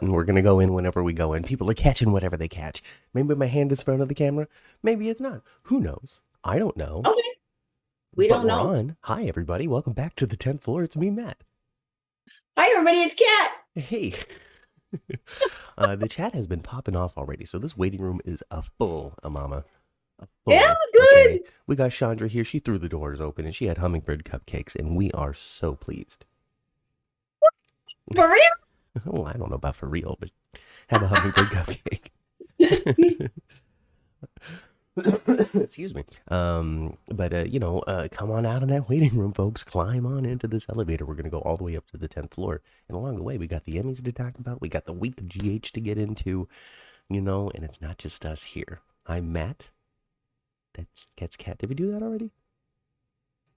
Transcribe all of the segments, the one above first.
And we're going to go in whenever we go in. People are catching whatever they catch. Maybe my hand is in front of the camera. Maybe it's not. Who knows? I don't know. Okay. We But don't we're know. on. Hi, everybody. Welcome back to the 10th floor. It's me, Matt. Hi, everybody. It's Kat. Hey. The chat has been popping off already. So this waiting room is a full, mama. A Yeah, full. good. Okay. We got Chandra here. She threw the doors open and she had hummingbird cupcakes. And we are so pleased. For real? Oh, I don't know about for real, but have a hummingbird cupcake. Excuse me. But come on out of that waiting room, folks. Climb on into this elevator. We're gonna go all the way up to the 10th floor, and along the way, we got the Emmys to talk about. We got the week of GH to get into, and it's not just us here. I'm Matt. That's Cat's Cat. Did we do that already?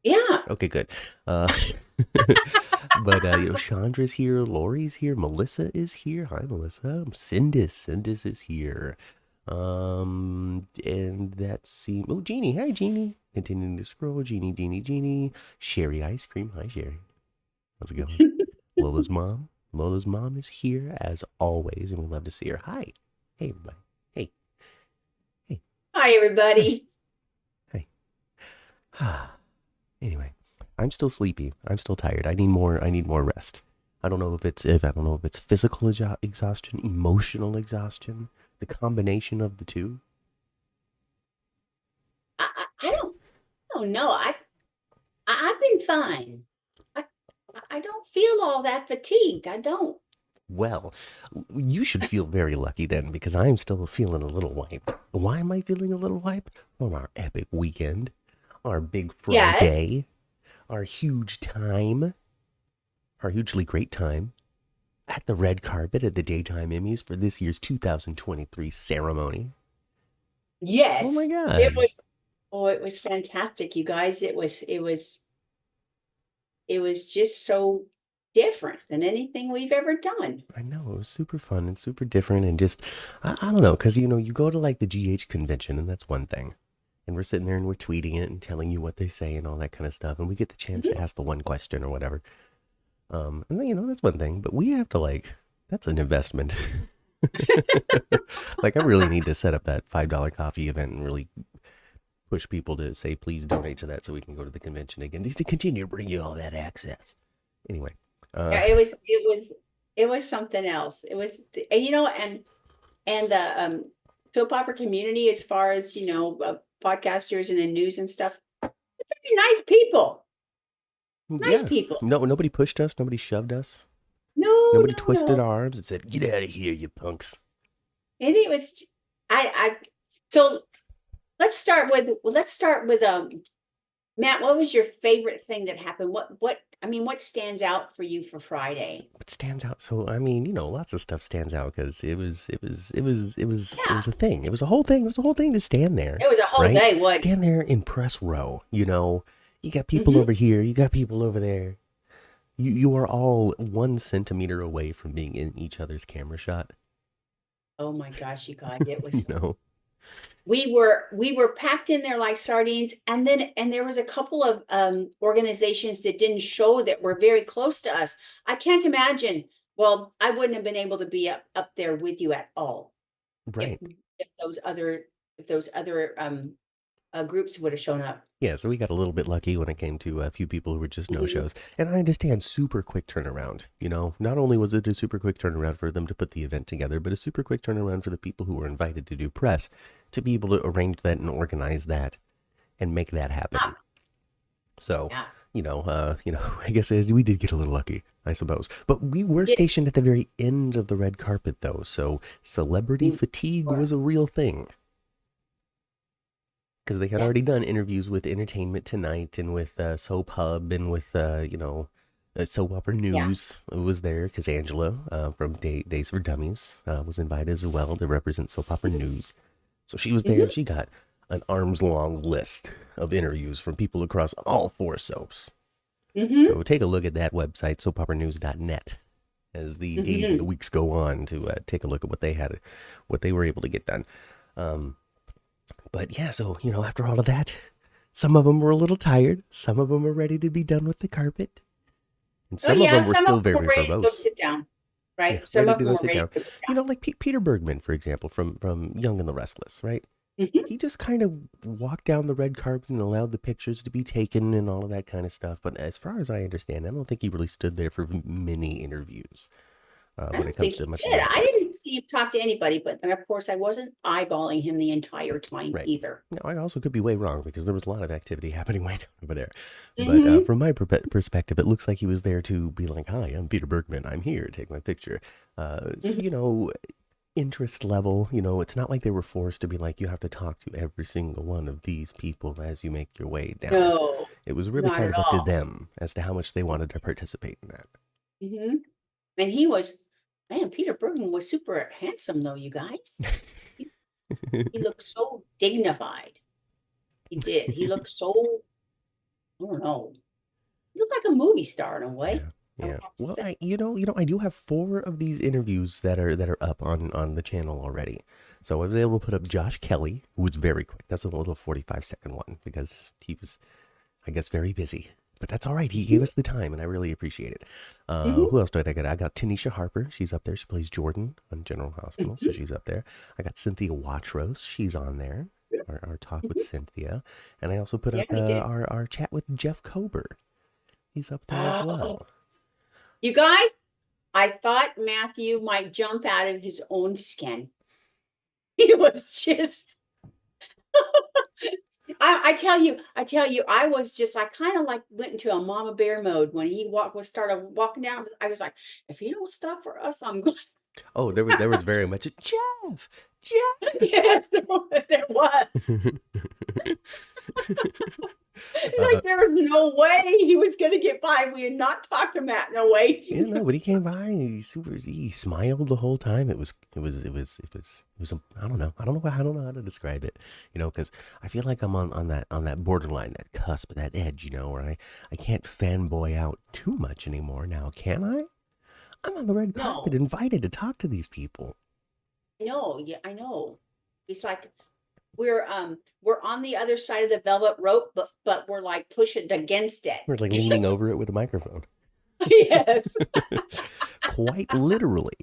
Yeah. Okay, good. Chandra's here, Lori's here, Melissa is here. Hi, Melissa. Cindis is here. And that seems. Oh, Jeannie. Hi, Jeannie. Continuing to scroll. Jeannie. Sherry Ice Cream. Hi, Sherry. How's it going? Lola's mom. Lola's mom is here as always, and we love to see her. Hi. Hey, everybody. Hey. Hi, everybody. Hi. Anyway, I'm still sleepy. I'm still tired. I need more rest. I don't know if it's physical exhaustion, emotional exhaustion, the combination of the two. I don't know. I've been fine. I don't feel all that fatigued. I don't. Well, you should feel very lucky then, because I'm still feeling a little wiped. Why am I feeling a little wiped? From our epic weekend, our big Friday, Yes. our hugely great time at the red carpet at the Daytime Emmys for this year's 2023 ceremony. Yes. Oh my God. It was fantastic, you guys. It was just so different than anything we've ever done. I know, it was super fun and super different and just, I don't know, because, you go to like the GH convention and that's one thing. And we're sitting there and we're tweeting it and telling you what they say and all that kind of stuff. And we get the chance to ask the one question or whatever. And then, that's one thing. But we have to that's an investment. I really need to set up that $5 coffee event and really push people to say, please donate to that so we can go to the convention again. To continue to bring you all that access. Anyway. Yeah, it was something else. It was, and the soap opera community, as far as, podcasters and in news and stuff, they're very nice people. Nice people. No, nobody pushed us. Nobody shoved us. Nobody twisted our arms and said, get out of here, you punks. And it was, so let's start with Matt, what was your favorite thing that happened? What stands out for you for Friday? What stands out? So, lots of stuff stands out because it was a thing. It was a whole thing. It was a whole thing to stand there. It was a whole day. What? Stand there in press row, you got people over here, you got people over there. You are all 1 centimeter away from being in each other's camera shot. Oh my gosh, you guys, it was, we were packed in there like sardines. And there was a couple of organizations that didn't show that were very close to us. I can't imagine. Well, I wouldn't have been able to be up there with you at all. Right. If those other groups would have shown up. Yeah, so we got a little bit lucky when it came to a few people who were just no-shows. And I understand super quick turnaround, Not only was it a super quick turnaround for them to put the event together, but a super quick turnaround for the people who were invited to do press to be able to arrange that and organize that and make that happen. Yeah. So, I guess we did get a little lucky, I suppose. But we were stationed at the very end of the red carpet, though, so celebrity fatigue was a real thing. Because they had already done interviews with Entertainment Tonight and with Soap Hub and with, Soap Opera News was there because Angela from Days for Dummies was invited as well to represent Soap Opera News. So she was there. She got an arms-long list of interviews from people across all 4 soaps. So take a look at that website, soapoperanews.net, as the days and the weeks go on to take a look at what they were able to get done. But yeah, so, after all of that, some of them were a little tired. Some of them were ready to be done with the carpet. And some of them were still very verbose. Go sit down. Yeah, right? Some ready of to them go were sit ready down. to sit You know, like Peter Bergman, for example, from Young and the Restless, right? down. Mhm. He just kind of walked down the red carpet and allowed the pictures to be taken and all of that kind of stuff. But as far as I understand, I don't think he really stood there for many interviews I when don't it comes think to he much of the did. I heavyweights. didn't see him talk to anybody, but and of course I wasn't eyeballing him the entire time Right. either. Now, I also could be way wrong because there was a lot of activity happening way over there. But Hmm. from my perspective, it looks like he was there to be like, "Hi, I'm Peter Bergman. I'm here. Take my picture." So, Hmm. interest level, it's not like they were forced to be like, you have to talk to every single one of these people as you make your way down. No, It was really not kind at of up to all. them as to how much they wanted to participate in that. Hmm. And he was, man, Peter Bergman was super handsome though, you guys. He, he looked so dignified. He did. He looked so, I don't know, he looked like a movie star in a way, Yeah, I would yeah. have to Well, say. I do have four of these interviews that are up on the channel already. So I was able to put up Josh Kelly, who was very quick. That's a little 45-second one because he was, I guess, very busy. But that's all right. He gave Hmm. us the time, and I really appreciate it. Hmm. Who else did I got? I got Tanisha Harper. She's up there. She plays Jordan on General Hospital, so Hmm. she's up there. I got Cynthia Watros. She's on there. Our talk with Hmm. Cynthia, and I also put Yeah, up he did. our chat with Jeff Kober. He's up there as Oh, well. you guys, I thought Matthew might jump out of his own skin. He was just, I tell you, I was just, I kind of like went into a mama bear mode when he started walking down. I was like, if he don't stop for us, I'm going. Oh, there was very much a Jeff, Jeff. Yes, there was. It's uh, like there was no way he was going to get by. We had not talked to Matt. No way. yeah, no, but he came by. And he smiled the whole time. I don't know. I don't know how to describe it. Because I feel like I'm on that borderline, that cusp, that edge. Where I can't fanboy out too much anymore. Now, can I? I'm on the red carpet, No, invited to talk to these people. no, yeah, I know. It's like we're on the other side of the velvet rope, but we're like pushing against We're like it. leaning over it with a microphone. Yes. Quite literally.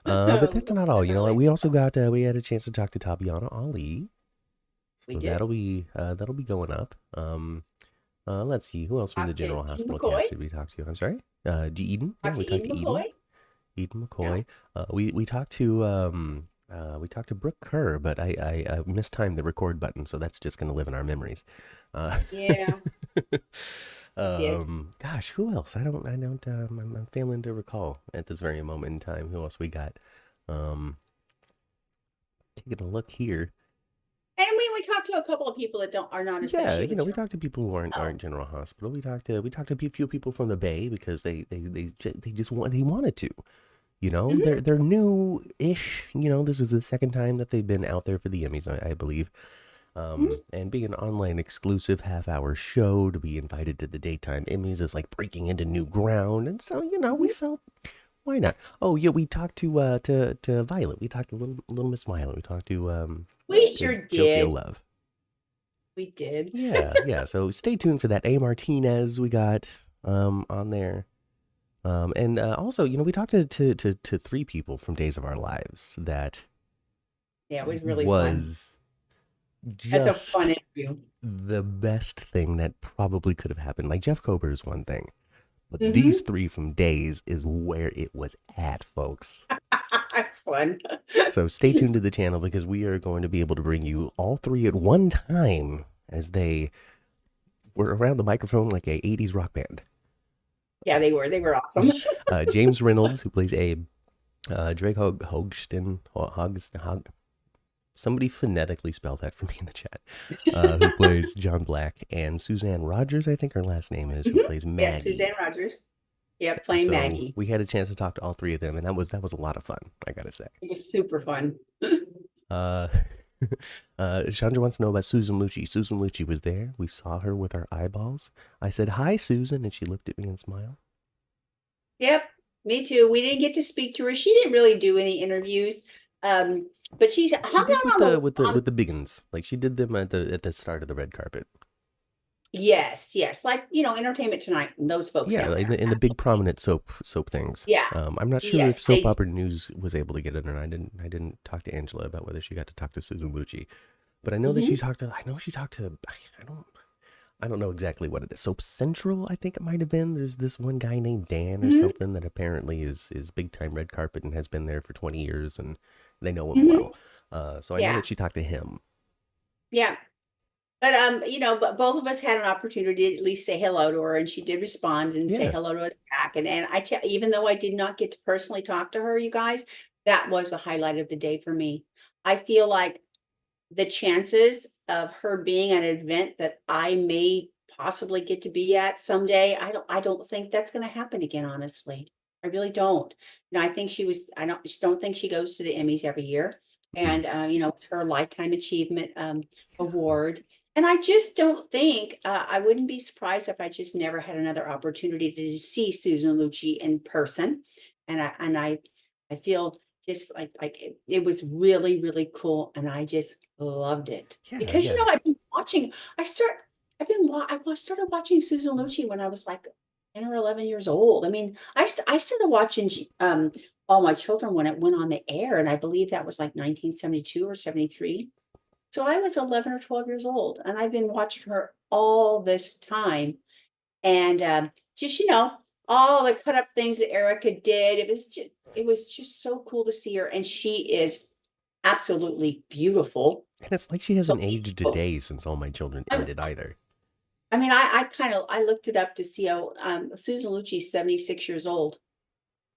But that's not all. Literally. We also got we had a chance to talk to Tabiana Ali, We so did. that'll be going up. Let's see who else from the Talked to General Eden Hospital McCoy. cast did we talk to? I'm sorry, Eden. Yeah, Talked we to talked Eden to Eden. McCoy. Eden Yeah. McCoy. We talked to Brooke Kerr, but I mistimed the record button, so that's just gonna live in our memories. Uh, Yeah, we did. gosh, who else? I'm failing to recall at this very moment in time. Who else we got? Um, taking a look here. And we talked to a couple of people that don't are not Yeah, associated with we General. talked to people who Oh. aren't General Hospital. We talked to a few people from the Bay because they just wanted to. Hmm. They're new-ish. This is the second time that they've been out there for the Emmys, I believe. Hmm. And being an online exclusive half-hour show to be invited to the Daytime Emmys is like breaking into new ground. And so, we Hmm. felt, why not? Oh yeah, we talked to Violet. We talked to little Miss Violet. We talked We to sure Jofio did. Love. We did. Yeah, yeah. So stay tuned for that. A Martinez we got on there. And also, we talked to three people from Days of Our Lives that Yeah, it was really fun. was That's a just fun interview. the best thing that probably could have happened. Like Jeff Kober is one thing, but these Hmm. three from Days is where it was at, folks. That's fun. So stay tuned to the channel because we are going to be able to bring you all three at one time as they were around the microphone like a 80s rock band. Yeah, they were awesome. James Reynolds, who plays Abe, Drake Hogston, somebody phonetically spell that for me in the chat, who plays John Black, and Suzanne Rogers, I think her last name is, who Mhm. plays Yeah, Maggie. Suzanne Rogers. Yeah, And playing so Maggie. we had a chance to talk to all three of them, and that was a lot of fun, I gotta say. It was super fun. Uh, Chandra wants to know about Susan Lucci. Susan Lucci was there. We saw her with our eyeballs. I said, "Hi, Susan," and she looked at me and smiled. Yep, me too. We didn't get to speak to her. She didn't really do any interviews. But she's hung She did out with on the the with the with the biggins. Like she did them at the start of the red carpet. Yes, yes, like, Entertainment Tonight and those folks Yeah, down there. in the big prominent soap things. Yeah. I'm not sure if Yes, Soap Opera News was able to get it, or not. I didn't talk to Angela about whether she got to talk to Susan Lucci, but I know that she mhm, talked to. I know she talked to. I don't know exactly what it is. Soap Central, I think it might have been. There's this one guy named Dan or mhm, something that apparently is big time red carpet and has been there for 20 years, and they know him mhm, well. So I know yeah, that she talked to him. yeah. But, but both of us had an opportunity to at least say hello to her, and she did respond and say Yeah. hello to us back. And even though I did not get to personally talk to her, you guys, that was the highlight of the day for me. I feel like the chances of her being at an event that I may possibly get to be at someday, I don't think that's gonna happen again, honestly. I really don't. I think I don't think she goes to the Emmys every year. Mm. And it's her lifetime achievement award. And I just don't think I wouldn't be surprised if I just never had another opportunity to see Susan Lucci in person. And I feel just like it was really, really cool, and I just loved it. Yeah, Because, yeah. I've been watching I start I've been wa I wa started watching Susan Lucci when I was, like, 10 or 11 years old. I mean, I started watching All My Children when it went on the air, and I believe that was, like, 1972 or 73. So I was 11 or 12 years old, and I've been watching her all this time. And, just, all the cut up things that Erica did, it was just so cool to see her, and she is absolutely beautiful. And it's like she So hasn't aged a beautiful. day since All My Children I ended either. I mean, I looked it up to see how, Susan Lucci's 76 years old.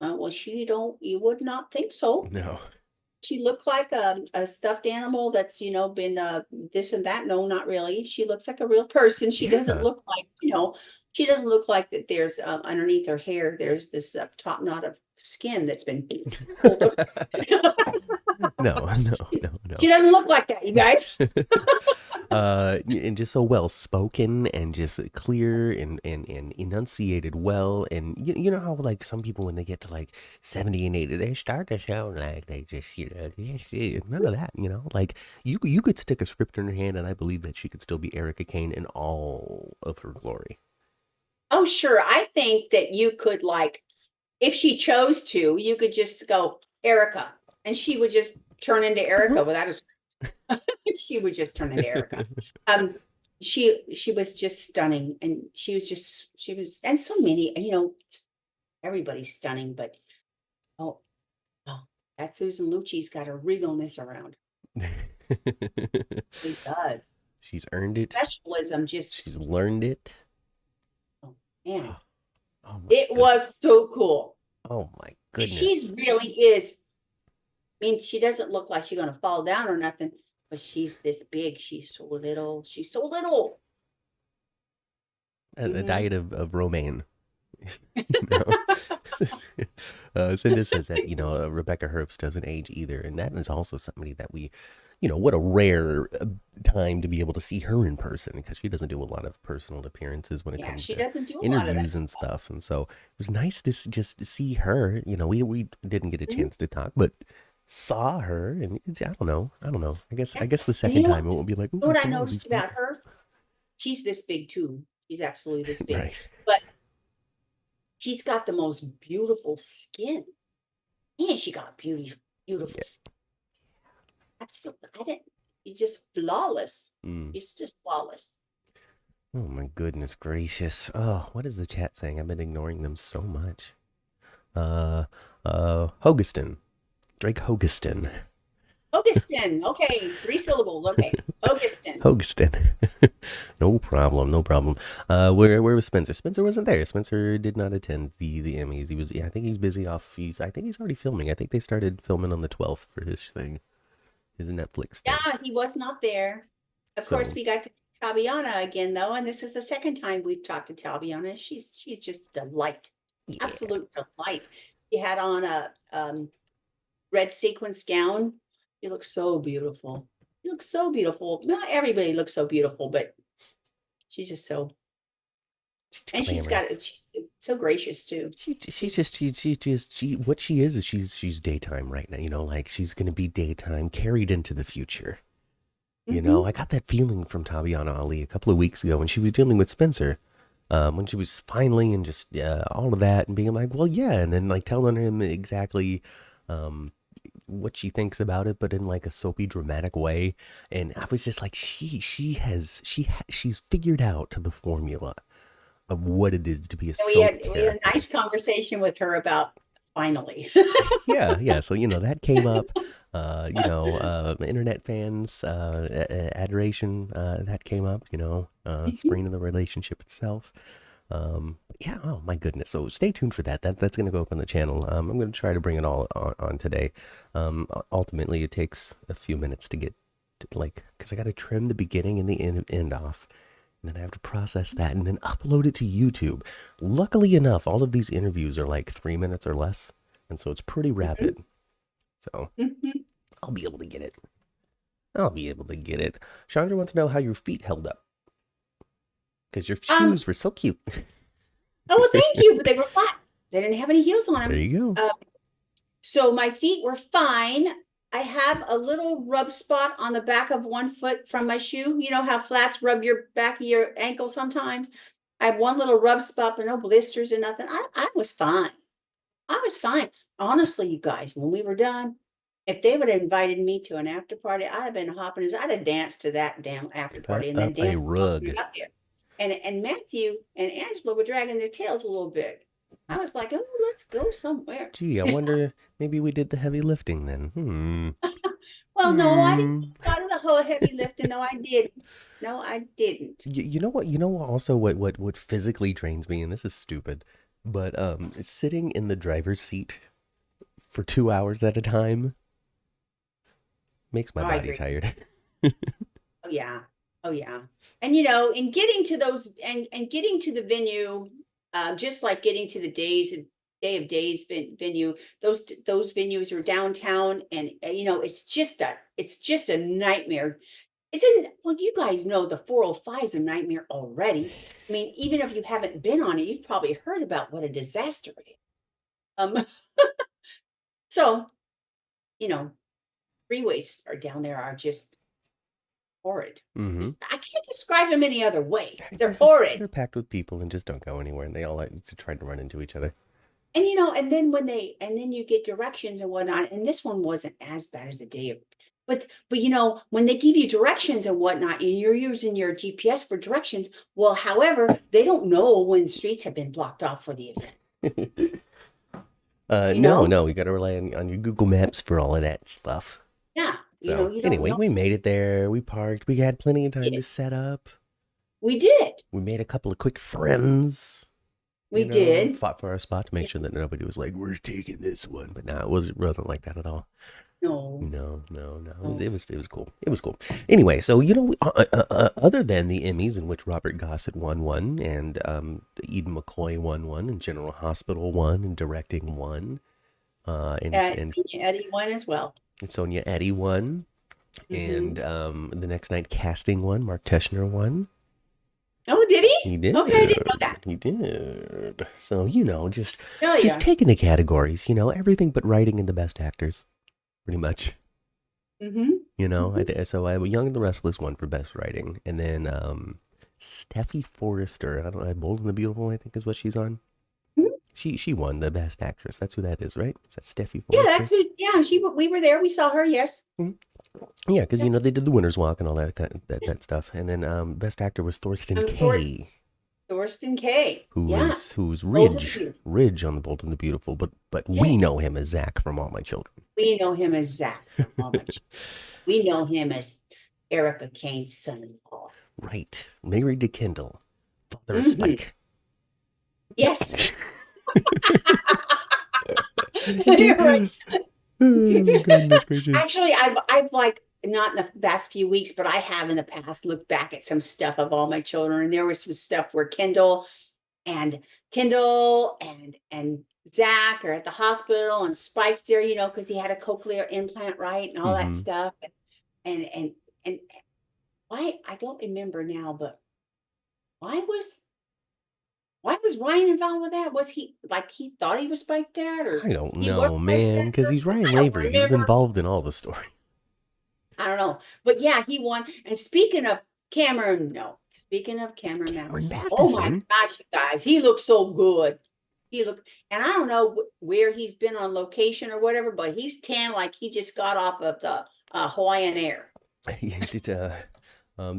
Well, you would not think so. No. She looked like a stuffed animal that's, been, this and that. No, not really. She looks like a real person. She doesn't Yeah. look like, she doesn't look like that there's, underneath her hair, there's this, top knot of skin that's been pulled. No, no, She no, no. she doesn't look like that, you guys. And just so well spoken and just clear and enunciated well. And you know how like some people when they get to like 70 and 80, they start to sound like they just, none of that, like you could stick a script in her hand and I believe that she could still be Erica Kane in all of her glory. Oh, sure. I think that you could, like, if she chose to, you could just go, "Erica," and she would just turn into Erica without a she would just turn into Erica. Um, she was just stunning, and she was, and so many, everybody's stunning, but oh, oh, that Susan Lucci's got a regalness around. She does. She's earned it. Professionalism just, She's learned it. oh man, Oh, oh my it goodness. was so cool. Oh my She's goodness. really is. I mean, she doesn't look like she's gonna fall down or nothing, but she's this big. She's so little. She's so little. A Mhm. diet of romaine. you know, Cinda says that Rebecca Herbst doesn't age either, and that is also somebody that we, what a rare time to be able to see her in person because she doesn't do a lot of personal appearances when it Yeah, comes she to doesn't do a lot of that interviews and stuff. stuff, and so it was nice to just see her. We didn't get a Mhm. chance to talk, but saw her, and I don't know. I Yeah. guess the And second time it won't be like, ooh, I what I saw all these noticed about people. her? She's this big too. She's absolutely this big, Right. but she's got the most beautiful skin. And she got beautiful. Yeah. Absolutely, I didn't. She's just flawless. Mm. She's just flawless. Oh my goodness gracious. Oh, what is the chat saying? I've been ignoring them so much. Uh, Hogeston. Drake Hogeston. Augustin. Okay, 3 syllables. Okay, Augustin. Hogeston. No problem, no problem. Where was Spencer? Spencer wasn't there. Spencer did not attend the Emmys. He was, yeah, I think he's busy off. I think he's already filming. I think they started filming on the 12th for his thing, his Netflix thing. Yeah, he was not there. Of course, So, we got to see Tabiana again, though, and this is the second time we've talked to Tabiana. She's just a delight, yeah. absolute delight. She had on a red sequence gown. She looks so beautiful. She looks so beautiful. Not everybody looks so beautiful, but she's just so, and Glamorous. she's so gracious too. She's What she is she's daytime right now, like she's gonna be daytime carried into the future. You know, Mm-hmm. I got that feeling from Tabiana Ali a couple of weeks ago when she was dealing with Spencer. When she was finally and just all of that and being like, well, yeah, and then like telling him exactly um, what she thinks about it, but in like a soapy, dramatic way. And I was just like, she's figured out the formula of what it is to be a And soap we had a character. nice conversation with her about finally. Yeah, yeah. So that came up. Internet fans, adoration, that came up. Mhm. Sprina, the relationship itself. Yeah. Oh my goodness. So stay tuned for that. That's gonna go up on the channel. I'm gonna try to bring it all on today. Ultimately, it takes a few minutes to get to, like, because I got to trim the beginning and the end off. And then I have to process that and then upload it to YouTube. Luckily enough, all of these interviews are like 3 minutes or less. And so it's pretty Mhm. rapid. So Mhm. I'll be able to get it. I'll be able to get it. Chandra wants to know how your feet held up because your Um, shoes were so cute. oh, well, thank you, but they were flat. They didn't have any heels on There them. you go. So my feet were fine. I have a little rub spot on the back of one foot from my shoe. You know how flats rub your back of your ankle sometimes? I have one little rub spot, but no blisters or nothing. I was fine. I was fine. Honestly, you guys, when we were done, if they would have invited me to an after party, I'd have been hopping. I'd have danced to that damn after Cut party and then up a danced rug. out there. And Matthew and Angela were dragging their tails a little bit. I was like, oh, let's go somewhere. Gee, I wonder maybe we did the heavy lifting then. Well, no, I didn't Hmm. do a lot of the whole heavy lifting. No, I didn't. No, I didn't. You know what? You know also what physically drains me, and this is stupid, but sitting in the driver's seat for 2 hours at a time makes my Oh, I body agree. tired. Oh yeah. Oh yeah. And in getting to those and getting to the venue, just like getting to the day of days venue, those venues are downtown, and it's just a nightmare. Well, you guys know the 405 is a nightmare already. I mean, even if you haven't been on it, you've probably heard about what a disaster it is. Um, so you know, freeways are down there are just horrid. Mm-hmm. Just I can't describe them any other way. They're They're horrid. packed with people and just don't go anywhere, and they all like to try to run into each other. And then and then you get directions and whatnot, and this one wasn't as bad as the day of, but when they give you directions and whatnot, and you're using your GPS for directions, well, however, they don't know when streets have been blocked off for the event, you No, know? no, you got to rely on your Google Maps for all of that stuff. Yeah, So you don't anyway, know. we made it there. We parked. We had plenty of We time to did. set up. We did. We made a couple of quick friends. We did. Fought for our spot to make sure that nobody was like, "We're taking this one." But no, it wasn't like that at all. No, No, no, no. It was no. it was it was cool. It was cool. Anyway, so other than the Emmys in which Robert Gossett won one, and Eden McCoy won one, and General Hospital won, and directing one, and Senior Eddie won as well. Sonia Eddy won, Hmm. and the next night casting won. Mark Teschner won. Oh, did he? He Okay, I didn't know did. that. He did. So Oh just yeah. taking the categories. Everything but writing and the best actors, pretty much. Hmm. Hmm. So I have Young and the Restless one for best writing, and then Steffi Forrester. I don't know. Bold and the Beautiful, I think, is what she's on. She won the best actress. That's who that is, right? Is that Steffi Yeah, Forrester? yeah, we were there. We saw her. Yes. Mhm. Yeah, because Yeah. they did the Winners Walk and all that stuff, and then best actor was Thorsten Thor Kaye, Thorsten K. Yeah. who's Bold and Beautiful. Ridge on the Bold and the Beautiful, but we Yes. know him as Zach from All My Children. We know him as Zach from All My Children. We know him as Erica Kane's son-in-law. Right, married to Kendall, father of Hmm. Spike. Yes. You're Okay. right. Oh goodness gracious. Actually, I've like not in the past few weeks, but I have in the past looked back at some stuff of All My Children, and there was some stuff where and Kendall and Zach are at the hospital, and Spike's there, because he had a cochlear implant, right, and all that Mm-hmm. stuff. And and and why I don't remember now, but why was why was Ryan involved with that? Was he like he thought he was Spike's dad, or I don't he was know, Spike's dad man, at because first? he's Ryan I don't Lavery. He was remember. involved in all the story. I don't know. But yeah, he won. And speaking of Cameron, no. Speaking of Cameron Cameron oh my Matheson. gosh, you guys, he looks so good. He looked, and I don't know where he's been on location or whatever, but he's tan like he just got off of the Hawaiian Air. It's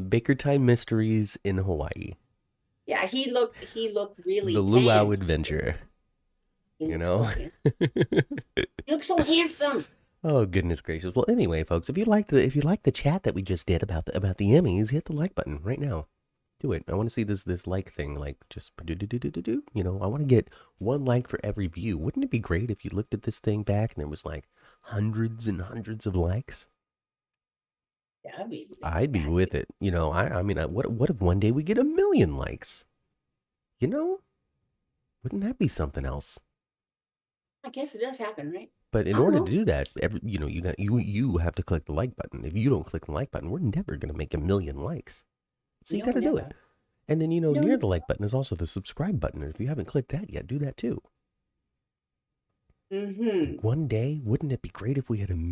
Baker Time Mysteries in Hawaii. Yeah, he looked The really Luau tan. Adventure. He You looks so know? handsome. He looks so handsome. Oh goodness gracious. Well, anyway, folks, if you like the chat that we just did about the Emmys, hit the like button right now. Do it. I want to see this like thing, like just do. You know, I want to get one like for every view. Wouldn't it be great if you looked at this thing back and there was like hundreds and hundreds of likes? That'd be I'd be with fantastic. it. You know, I mean, what if one day we get 1 million likes? You know, wouldn't that be something else? I guess it does happen, right? But in I don't order to know. do that, you have to click the like button. If you don't click the like button, we're never gonna make 1 million likes. So you No, got to do it. never. And then No, near never. the like button is also the subscribe button. And if you haven't clicked that yet, do that too. Mm-hmm. One day, wouldn't it be great if we had 1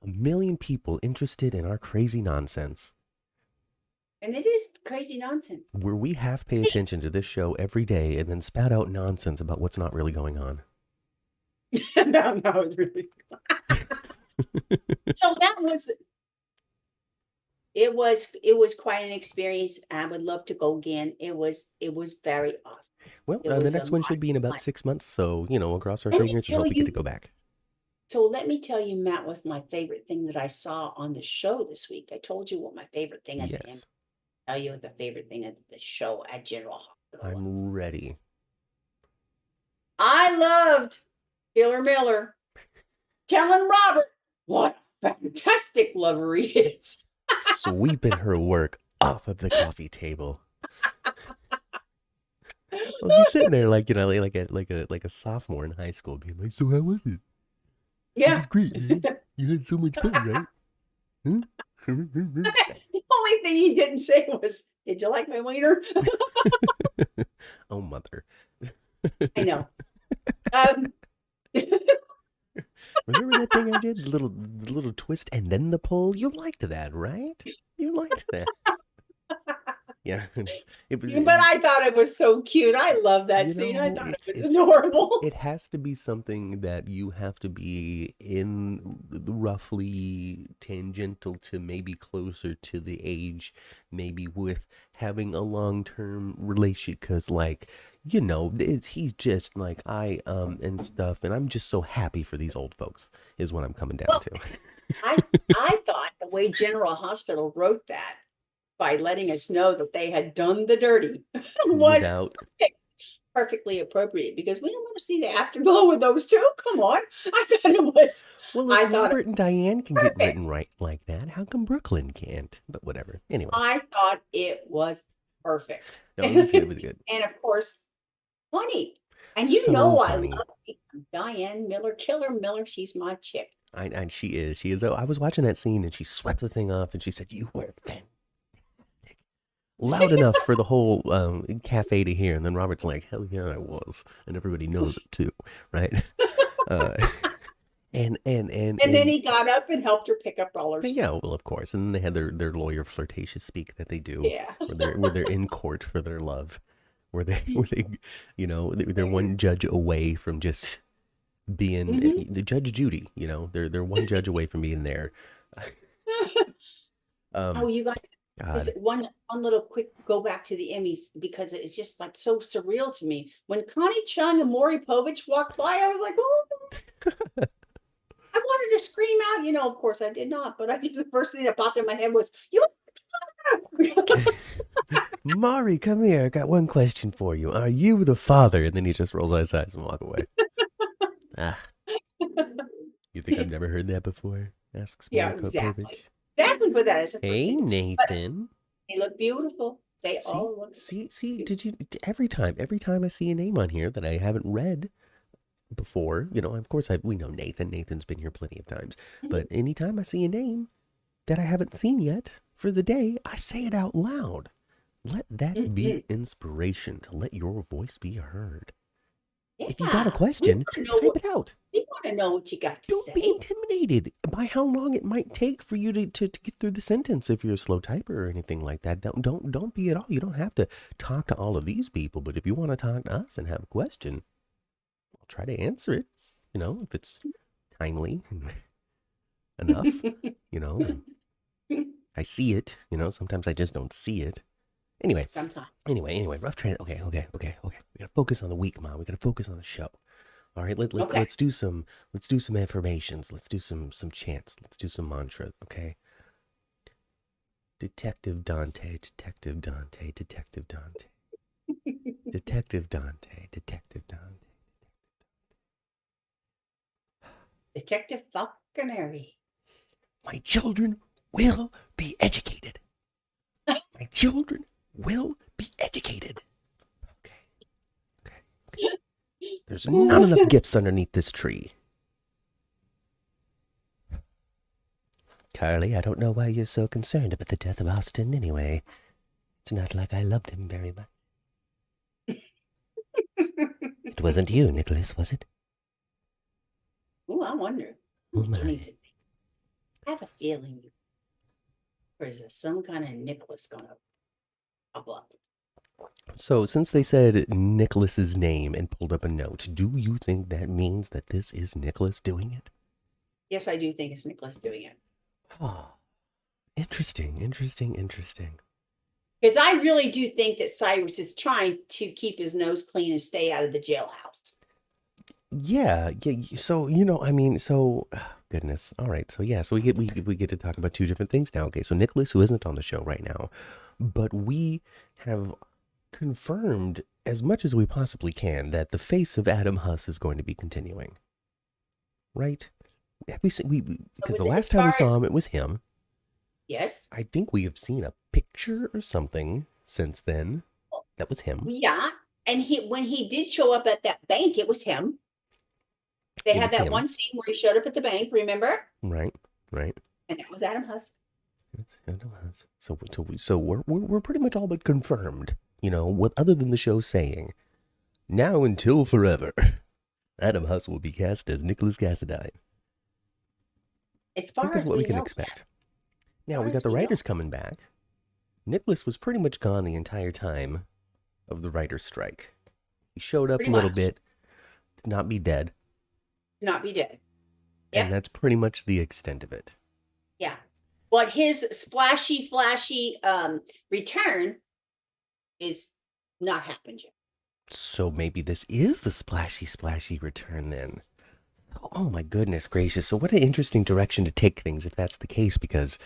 million people interested in our crazy nonsense? And it is crazy nonsense. Where we half pay attention to this show every day and then spout out nonsense about what's not really going on. No, it's really. So that was it was quite an experience. I would love to go again. It was very awesome. Well, It the was a next one lot should be in of about fun. 6 months. So, we'll cross our Let me fingers and tell hope we get to you. go back. So let me tell you, Matt, was my favorite thing that I saw on the show this week. I told you what my favorite thing at the end. Yes, Tell you what the favorite thing at the show at General Hospital was. I'm ready. I loved Killer Miller telling Robert what a fantastic lover he is. Sweeping her work off of the coffee table. Well, he's sitting there like like a sophomore in high school, being like, "So how was it? It Yeah. was great, right? You had so much fun, right?" Huh? The only thing he didn't say was, "Did you like my wiener?" Oh, mother. I know. Um, Remember that thing I did? The little twist and then the pull? You liked that, right? You liked that. Yeah. It was, but I thought it was so cute. I love that scene. I thought it was adorable. it has to be something that you have to be in roughly tangential to, maybe closer to the age, maybe with having a long-term relationship, because he's just like I and stuff, and I'm just so happy for these old folks is what I'm coming down Well, to. I thought the way General Hospital wrote that by letting us know that they had done the dirty was Without perfectly appropriate because we don't want to see the afterglow with those two. Come on. I thought it was Well, if I thought it Robert and Diane can was get written perfect. right like that, how come Brooklyn can't? But whatever. Anyway, I thought it was perfect. no, it was good. It was good. And of course, funny. And So I funny. love Diane Miller, Killer Miller. She's my chick. She is. She is. Oh, I was watching that scene and she swept the thing off and she said, "You were fantastic." Loud enough for the whole cafe to hear. And then Robert's like, "Hell yeah, I was," and everybody knows it too, right? Uh, and And then he got up and helped her pick up rollers. yeah, well, of course. And then they had their lawyer flirtatious speak that they do, Yeah. where they're in court for their love, where they they're one judge away from just being Mhm. the Judge Judy. They're one judge away from being there. Oh, Um, you guys, just God, one little quick go back to the Emmys because it's just like so surreal to me. When Connie Chung and Maury Povich walked by, I was like, oh, I wanted to scream out. Of course I did not, but I just the first thing that popped in my head was, you. Mari, come here. I got one question for you. Are you the father? And then he just rolls his eyes and walk away. Ah, you think I've never heard that before? Asks Yeah, Maury exactly. Povich. Exactly what that is the first Hey, thing. But Nathan. they look beautiful. They See, all look see. beautiful. Did you every time I see a name on here that I haven't read before, of course we know Nathan. Nathan's been here plenty of times. Mhm. But anytime I see a name that I haven't seen yet for the day, I say it out loud. Let that be Mhm. inspiration to let your voice be heard. If you got a Yeah, we question, want to know type what it out. we want to know what you got to Don't be say. intimidated by how long it might take for you to get through the sentence if you're a slow typer or anything like that. Don't be at all. You don't have to talk to all of these people, but if you want to talk to us and have a question, I'll try to answer it. If it's timely enough. You know, I see it. Sometimes I just don't see it. Anyway, Sometimes. rough trade. Okay. We gotta focus on the week, Mom. We gotta focus on the show. All right, Okay. let's do some affirmations. Let's do some chants. Let's do some mantras. Okay. Detective Dante, Detective Dante, Detective Dante, Detective Dante, Detective Dante. Detective Falconeri. My children will be educated. My children will be educated. Okay. There's not enough gifts underneath this tree. Carly, I don't know why you're so concerned about the death of Austin anyway. It's not like I loved him very much. It wasn't you, Nicholas, was it? Oh, I wonder. Oh I'm beginning my. to have a feeling there's some kind of Nicholas gonna pop up. So, since they said Nicholas's name and pulled up a note, do you think that means that this is Nicholas doing it? Yes, I do think it's Nicholas doing it. Oh, interesting. Because I really do think that Cyrus is trying to keep his nose clean and stay out of the jailhouse. Yeah. So goodness. All right. So yeah. So we get to talk about two different things now. Okay. So Nicholas, who isn't on the show right now, but we have confirmed as much as we possibly can that the face of Adam Huss is going to be continuing. Right? Have we seen because the last time we saw him, it was him. Yes. I think we have seen a picture or something since then. That was him. Yeah. And when he did show up at that bank, it was him. They had that one scene where he showed up at the bank, remember? Right. And that was Adam Huss. So we're pretty much all but confirmed. What other than the show saying, now until forever, Adam Huss will be cast as Nicholas Cassadine. As far as what we can know, expect. Now we got the writers coming back. Nicholas was pretty much gone the entire time of the writer's strike. He showed up a little bit, to not be dead. Not be dead. Yep. And that's pretty much the extent of it. Yeah. But his splashy, flashy return is not happened yet. So maybe this is the splashy return then. Oh my goodness gracious. So what an interesting direction to take things if that's the case, because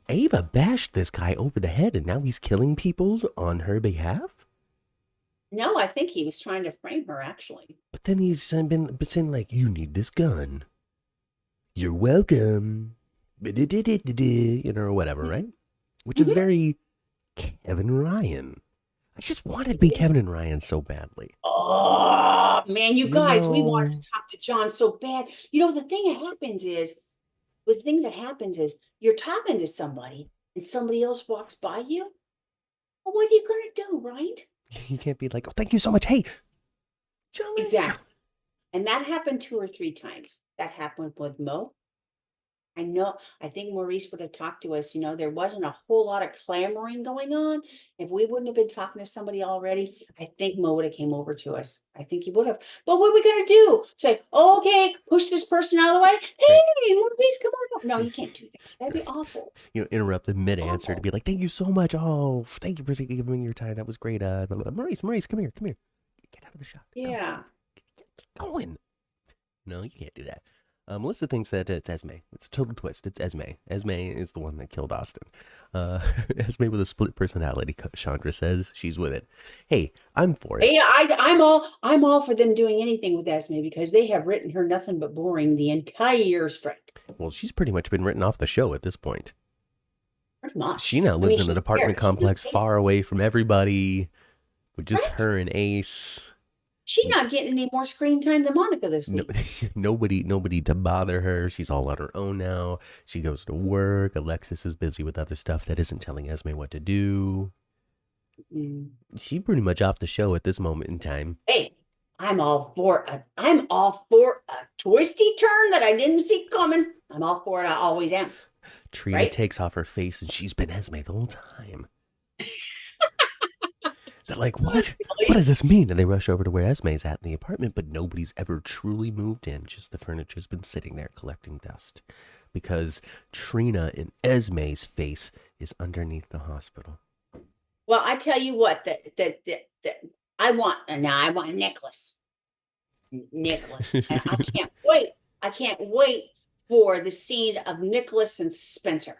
Ava bashed this guy over the head and now he's killing people on her behalf? No, I think he was trying to frame her, actually. But then he's been saying, like, you need this gun. You're welcome. Or whatever, right? Which is very Kevin Ryan. I just wanted to be Kevin and Ryan so badly. Oh, man, you guys, we wanted to talk to John so bad. The thing that happens is you're talking to somebody and somebody else walks by you. Well, what are you going to do, right? You can't be like, oh, thank you so much. Hey, John. Exactly. And that happened 2 or 3 times. That happened with Mo. I think Maurice would have talked to us. There wasn't a whole lot of clamoring going on. If we wouldn't have been talking to somebody already, I think Mo would have came over to us. I think he would have. But what are we going to do? Say, oh, okay, push this person out of the way. Hey, Maurice, come on. No, you can't do that. That'd be awful. Interrupt the mid-answer to be like, thank you so much. Oh, thank you for giving me your time. That was great. Maurice, come here. Get out of the shop. Yeah. Get going. No, you can't do that. Melissa thinks that it's Esme. It's a total twist. It's Esme. Esme is the one that killed Austin. Esme with a split personality, Chandra says. She's with it. Hey, I'm for it. Hey, I'm all for them doing anything with Esme because they have written her nothing but boring the entire strike. Well, she's pretty much been written off the show at this point. Pretty much. She now lives in an apartment complex far away from everybody with just her and Ace. She's not getting any more screen time than Monica this week. Nobody to bother her. She's all on her own now. She goes to work. Alexis is busy with other stuff that isn't telling Esme what to do. She's pretty much off the show at this moment in time. Hey, I'm all for a twisty turn that I didn't see coming. I'm all for it. I always am. Trina Right? takes off her face and she's been Esme the whole time. They're like, what? What does this mean? And they rush over to where Esme's at in the apartment, but nobody's ever truly moved in. Just the furniture's been sitting there collecting dust. Because Trina in Esme's face is underneath the hospital. Well, I tell you what, that I want now. I want Nicholas. Nicholas. And I can't wait. I can't wait for the scene of Nicholas and Spencer.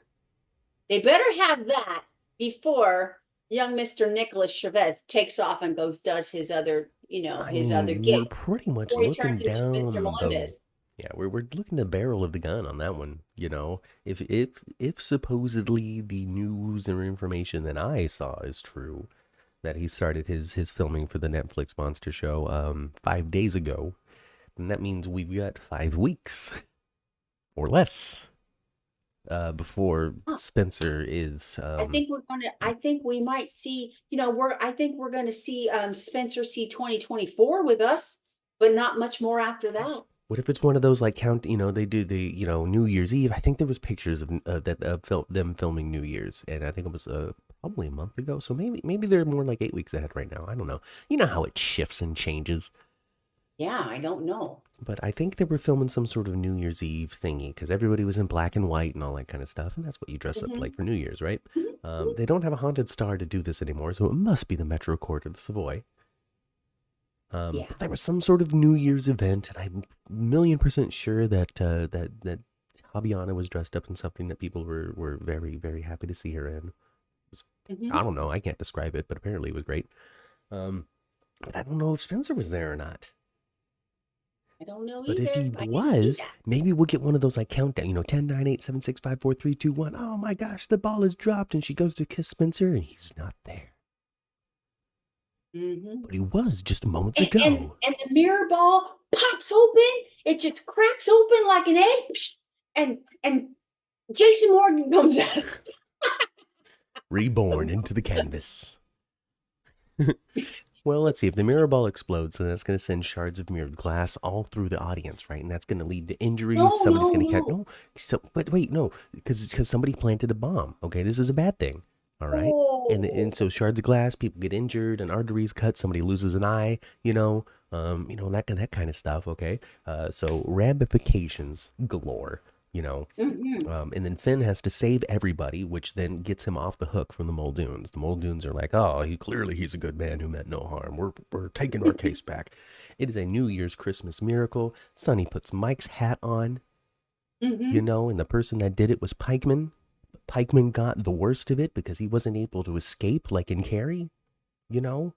They better have that before young Mr. Nicholas Chavez takes off and does his other, I his other mean, we're gig pretty much before he looking turns into Mr. down the Melendez. yeah, we're looking the barrel of the gun on that one. If supposedly the news or information that I saw is true, that he started his filming for the Netflix monster show 5 days ago, then that means we've got 5 weeks or less before Huh. Spencer is. I think we might see, I think we're gonna see Spencer see 2024 with us, but not much more after that. What if it's one of those like count? They do the New Year's Eve. I think there was pictures of them filming New Year's, and I think it was probably a month ago. So maybe they're more like 8 weeks ahead right now. I don't know. You know how it shifts and changes. Yeah, I don't know. But I think they were filming some sort of New Year's Eve thingy because everybody was in black and white and all that kind of stuff, and that's what you dress up Mhm. like for New Year's, right? Mhm. They don't have a haunted star to do this anymore, so it must be the Metro Court of the Savoy. Yeah. But there was some sort of New Year's event, and I'm 1,000,000% sure that Javiana was dressed up in something that people were very, very happy to see her in. Mhm. I don't know, I can't describe it, but apparently it was great. But I don't know if Spencer was there or not. I don't know But if either. he I didn't see was, that. maybe we'll get one of those like countdown, 10, 9, 8, 7, 6, 5, 4, 3, 2, 1. Oh my gosh, the ball is dropped, and she goes to kiss Spencer, and he's not there. Mhm. But he was just moments And, and ago. and the mirror ball pops open. It just cracks open like an egg, and Jason Morgan comes out. Reborn into the canvas. Well, let's see. If the mirror ball explodes, then that's going to send shards of mirrored glass all through the audience, right? And that's going to lead to injuries. No, Somebody's no, going to catch. no. No, but wait, no, because somebody planted a bomb. Okay, this is a bad thing. All right, and Oh. so shards of glass, people get injured, an artery's cut, somebody loses an eye. That kind of stuff. Okay, so ramifications galore. You know, Mhm. and then Finn has to save everybody, which then gets him off the hook from the Muldoons. The Muldoons are like, "Oh, he's a good man who meant no harm. We're taking our case back." It is a New Year's Christmas miracle. Sonny puts Mike's hat on, Mhm. and the person that did it was Pikeman. Pikeman got the worst of it because he wasn't able to escape like in Carrie. You know,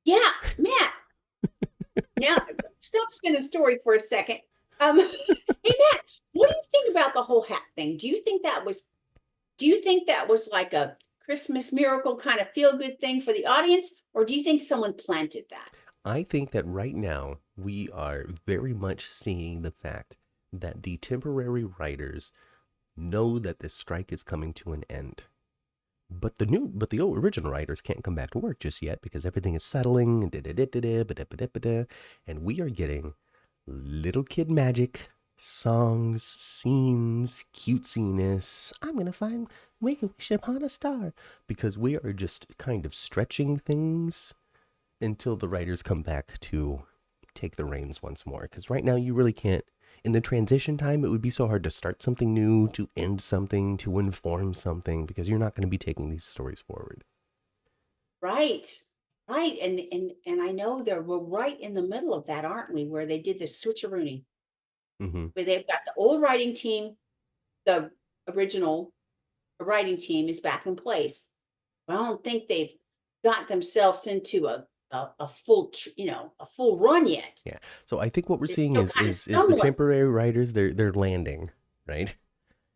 Yeah, Matt. Now stop spinning story for a second. Hey Matt, what do you think about the whole hat thing? Do you think that was like a Christmas miracle kind of feel good thing for the audience, or do you think someone planted that? I think that right now we are very much seeing the fact that the temporary writers know that this strike is coming to an end. But the old original writers can't come back to work just yet because everything is settling, and we are getting little kid magic, songs, scenes, cutesiness. I'm gonna find Make a Wish Upon a Star because we are just kind of stretching things until the writers come back to take the reins once more. Because right now you really can't. In the transition time, it would be so hard to start something new, to end something, to inform something, because you're not going to be taking these stories forward. Right. Right. And I know that we're right in the middle of that, aren't we? Where they did the switcheroony, Mm-hmm. where they've got the old writing team, the original writing team is back in place. But I don't think they've got themselves into a full, a full run yet. Yeah. So I think what we're They're seeing still is kind of is is the stumbling. temporary writers they're landing, right?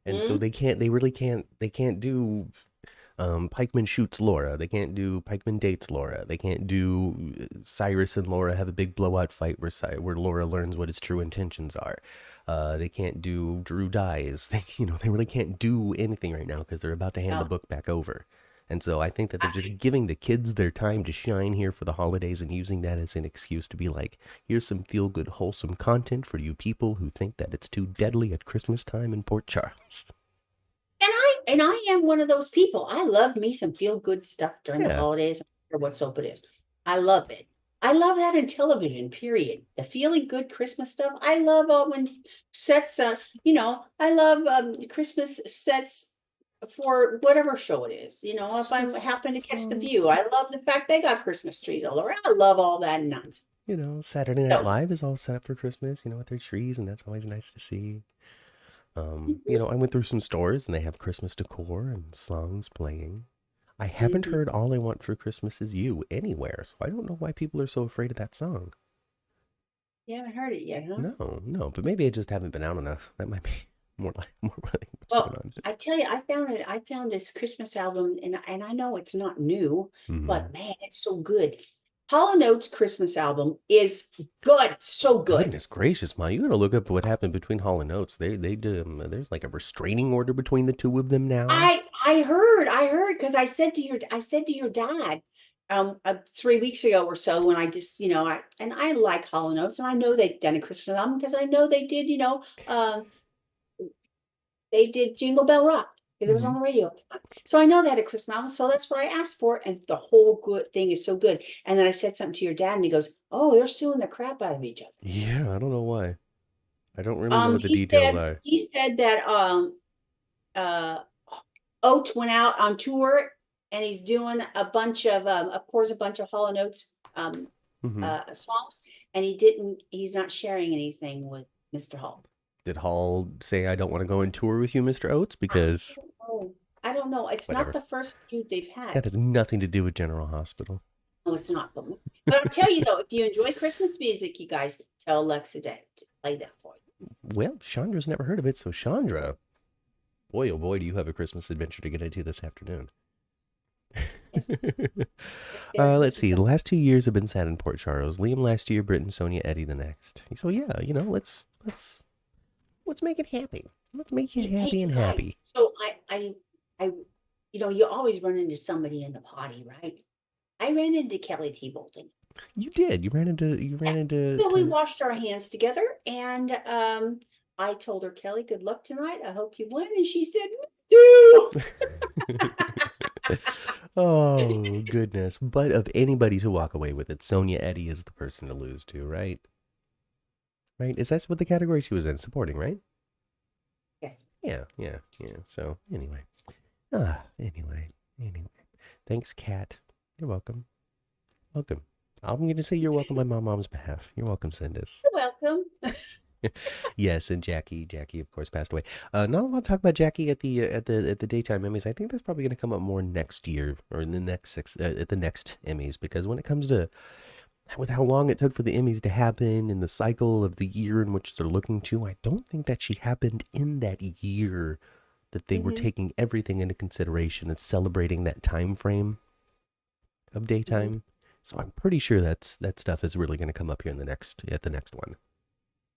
And so Mhm. they can't do Pikeman shoots Laura. They can't do Pikeman dates Laura. They can't do Cyrus and Laura have a big blowout fight where Laura learns what his true intentions are. They can't do Drew dies. They really can't do anything right now because they're about to hand the No. book back over. And so I think that they're I, just giving the kids their time to shine here for the holidays and using that as an excuse to be like, here's some feel good, wholesome content for you people who think that it's too deadly at Christmas time in Port Charles. and I am one of those people. I love me some feel good stuff during the Yeah, holidays, or what soap it is. I love it. I love that in television, period. The feeling good Christmas stuff. I love when sets, I love Christmas sets for whatever show it is. it's If just I happen to catch the songs. view, I love the fact they got Christmas trees all around. I love all that nonsense. Saturday Night So, Live is all set up for Christmas, with their trees, and that's always nice to see. mhm, I went through some stores and they have Christmas decor and songs playing. I haven't mhm. heard All I Want for Christmas Is You anywhere, so I don't know why people are so afraid of that song. You haven't heard it yet, huh? No, no, but maybe I just haven't been out enough. That might be more like what's going Well, on. I tell you, I found it. I found this Christmas album, and I know it's not new, Hmm. but man, it's so good. Hall & Oates Christmas album is good, so good. Goodness gracious, Ma, you gotta look up what happened between Hall and Oates. They did. There's like a restraining order between the two of them now. I heard because I said to your dad, 3 weeks ago or so, when I just, I like Hall & Oates, and I know they've done a Christmas album because I know they did, they did Jingle Bell Rock because it was Hmm. on the radio. So I know they had a Christmas album. So that's what I asked for. And the whole good thing is so good. And then I said something to your dad, and he goes, "Oh, they're suing the crap out of each other." Yeah, I don't know why. I don't really know what the He details said are. he said that uh Oates went out on tour, and he's doing of course, a bunch of Hall and Oates Hmm. songs, and he's not sharing anything with Mr. Hall. Did Hall say I don't want to go on tour with you, Mr. Oates? I Because don't know. I don't know. It's not whatever. the first feud they've had. That has nothing to do with General Hospital. No, it's not. But I'll tell you though, if you enjoy Christmas music, you guys tell Alexa to play that for Well, Chandra's never heard of it, so Chandra, boy oh boy, do you have a Christmas adventure to get into this afternoon. you. Yes, get our Let's Christmas see. up. The last 2 years have been sad in Port Charles. Liam last year, Britt and Sonia, Eddie the next. So yeah, let's make it happy. Let's make it Hey, happy you and guys. happy. So I, you always run into somebody in the potty, right? I ran into Kelly T. Bolton. You did. You Yeah. ran into So we to washed our hands together, and I told her, "Kelly, good luck tonight. I hope you win." And she said, "Me Oh, too." goodness. But of anybody to walk away with it, Sonia Eddy is the person to lose to, right? Right? Is that what the category she was in? Supporting, right? Yes. Yeah, yeah, yeah. So, anyway. Anyway. Thanks, Kat. You're welcome. Welcome. I'm going to say you're welcome on my mom's behalf. You're welcome, Cindis. You're welcome. Yes, and Jackie, of course, passed away. Not a lot to talk about Jackie at the Daytime Emmys. I think that's probably going to come up more next year or in the next at the next Emmys, because when it comes to with how long it took for the Emmys to happen and the cycle of the year in which they're looking to, I don't think that she happened in that year that they were Hmm. taking everything into consideration and celebrating that time frame of Hmm. daytime. So I'm pretty sure that stuff is really going to come up here in the next one.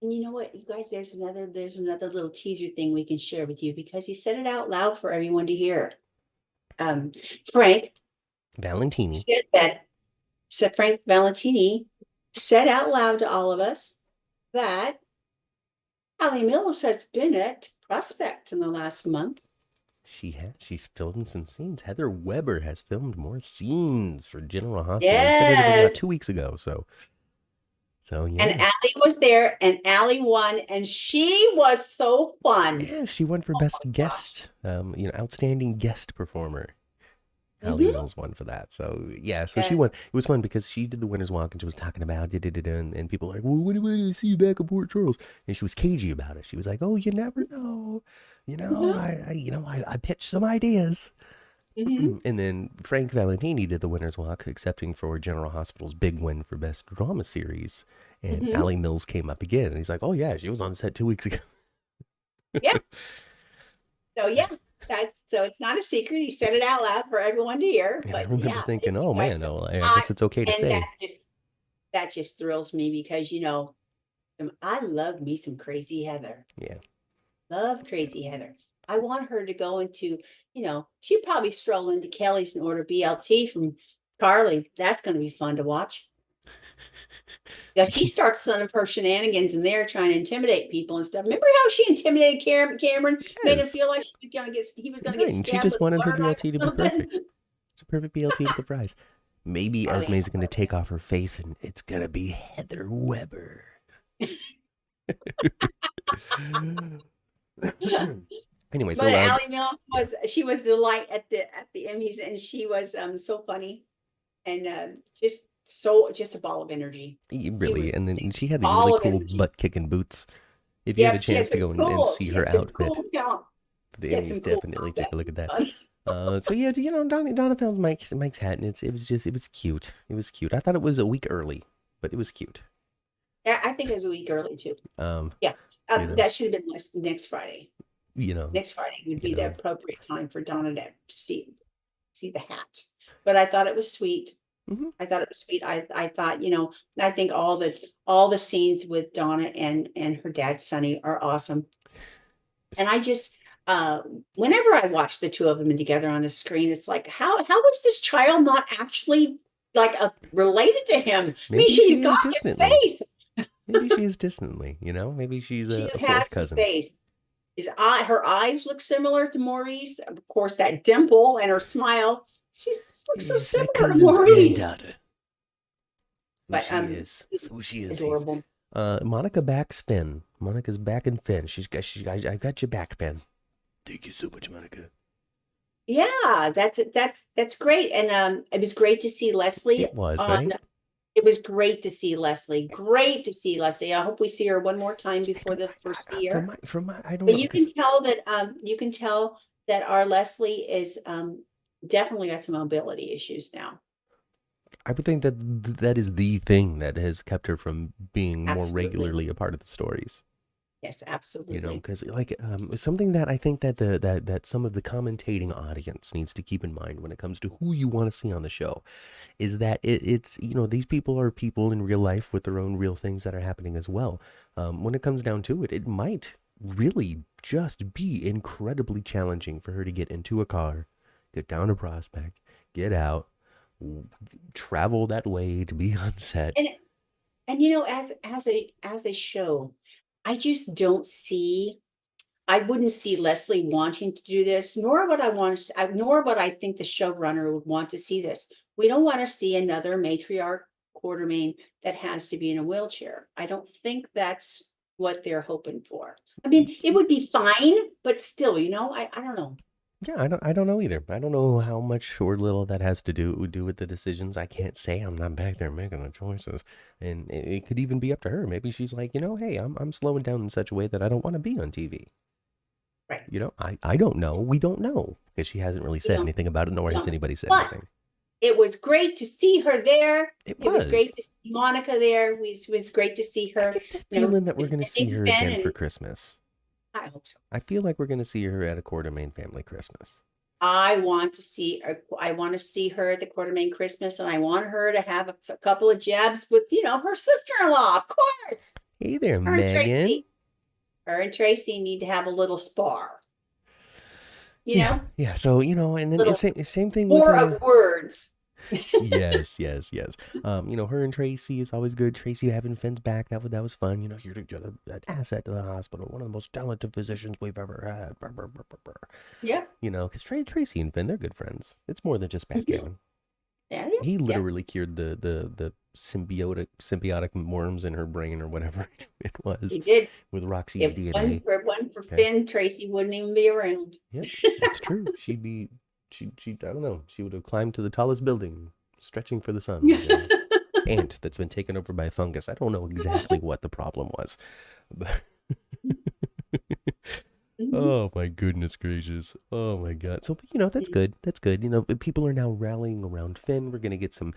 And you know what, you guys, there's another little teaser thing we can share with you, because he said it out loud for everyone to hear. Um, Frank Valentini. said that said Frank Valentini said out loud to all of us that Allie Mills has been at Prospect in the last month. She's filmed some scenes. Heather Weber has filmed more scenes for General Hospital. He said it about Yes. 2 weeks ago. So And yeah. Allie was there, and Allie won, and she was so fun. Yeah, she won for Oh best my gosh. guest, outstanding guest performer. Allie Hmm. Mills won for that. So yeah, so she Yes. won. It was fun because she did the winner's walk and she was talking about it, and people were like, well, when do I see you back at Port Charles? And she was cagey about it. She was like, oh, you never know. Hmm. I pitched some ideas. Hmm. And then Frank Valentini did the winner's walk, accepting for General Hospital's big win for best drama series. And Hmm. Allie Mills came up again, and he's like, "Oh yeah, she was on set 2 weeks ago." Yeah. So yeah, so it's not a secret. He said it out loud for everyone to hear. And I But remember yeah, thinking, you "Oh guys man, are no, I hot, guess it's okay to and say." that just thrills me, because I love me some Crazy Heather. Yeah, Love Crazy Heather. I want her to go into, she'd probably stroll into Kelly's and order BLT from Carly. That's going to be fun to watch. Yeah, she starts some of her shenanigans in there trying to intimidate people and stuff. Remember how she intimidated Cameron, made him Yes. feel like he was gonna Right, get and she stabbed just with a wanted her butter knife BLT to or be something? perfect. It's a perfect BLT with the fries. Maybe Oh, yeah. Esme's gonna take off her face and it's gonna be Heather Weber. Anyway, But so Allie Mills she was delight at the Emmys, and she was so funny and just a ball of energy. She really, was and then she had these really ball of cool energy. butt kicking boots. If you have a Yep, chance to go and see she her had some outfit cool count. for the She had Emmys, some cool definitely take combat a look at boots that. on. So yeah, Donna found Mike's hat, and it was cute. It was cute. I thought it was a week early, but it was cute. Yeah, I think it was a week early too. Um, Yeah, you know, that should have been next Friday. you know, Next Friday would you be the know. appropriate time for Donna to see the hat. But I thought it was sweet. Hmm. I thought it was sweet. I thought, I think all the scenes with Donna and her dad Sonny are awesome. And I just whenever I watch the two of them together on the screen, it's like how was this child not actually like related to him? I mean, Maybe she's she got is his distantly. face. Maybe she is distantly. Maybe she's She a has fourth his cousin. face. Her eyes look similar to Maurice. Of course, that dimple and her smile. She looks so She's my similar to cousin's Maurice. granddaughter. Who But she is. That's who she is. adorable. Monica backs Finn. Monica's backing Finn. I got your back, Finn. Thank you so much, Monica. Yeah, that's great. And it was great to see Leslie It was, on. right? It was great to see Leslie. Great to see Leslie. I hope we see her one more time before the first year. From my, I don't But know, because you can tell that our Leslie is definitely got some mobility issues now. I would think that that is the thing that has kept her from being more Absolutely. regularly a part of the stories. Yes, absolutely. Because like something that I think that that some of the commentating audience needs to keep in mind when it comes to who you want to see on the show is that it's these people are people in real life with their own real things that are happening as well. When it comes down to it, it might really just be incredibly challenging for her to get into a car, get down to Prospect, get out, travel that way to be on set. And as a show, I just don't see. I wouldn't see Leslie wanting to do this, nor would I want to, nor would I think the showrunner would want to see this. We don't want to see another matriarch Quartermain that has to be in a wheelchair. I don't think that's what they're hoping for. I mean, it would be fine, but still, I don't know. Yeah, I don't know either. I don't know how much or little that has to do with the decisions. I can't say. I'm not back there making the choices, and it could even be up to her. Maybe she's like, hey, I'm slowing down in such a way that I don't want to be on TV. Right. I don't know. We don't know because she hasn't really said You anything about it, nor has know, anybody said but anything. it was great to see her there. It It was great was. to see Monica there. It was great to see I her, get the feeling that we're going to see defending her Finn, again for and Christmas. I hope so. I feel like we're going to see her at a Quartermain family Christmas. I want to see her at the Quartermain Christmas, and I want her to have a couple of jabs with, her sister-in-law, of course. Hey there, Her and Megan. Tracy. Her and Tracy need to have a little spar. Yeah, yeah. So and then Little same thing with war of words. yes, yes, yes. Her and Tracy is always good. Tracy having Finn's back, that was fun. You're an asset to the hospital, one of the most talented physicians we've ever had. Brr, brr, brr, brr, brr. Yeah. Because Tracy and Finn, they're good friends. It's more than just backgammon. Yeah. He Yeah. literally cured the symbiotic worms in her brain or whatever it was. He did. With Roxy's If DNA. one for Okay. Finn, Tracy wouldn't even be around. Yeah, that's true. She I don't know. She would have climbed to the tallest building, stretching for the sun. Ant that's been taken over by a fungus. I don't know exactly what the problem was. But oh my goodness gracious. Oh my god. So that's good. That's good. People are now rallying around Finn. We're gonna get some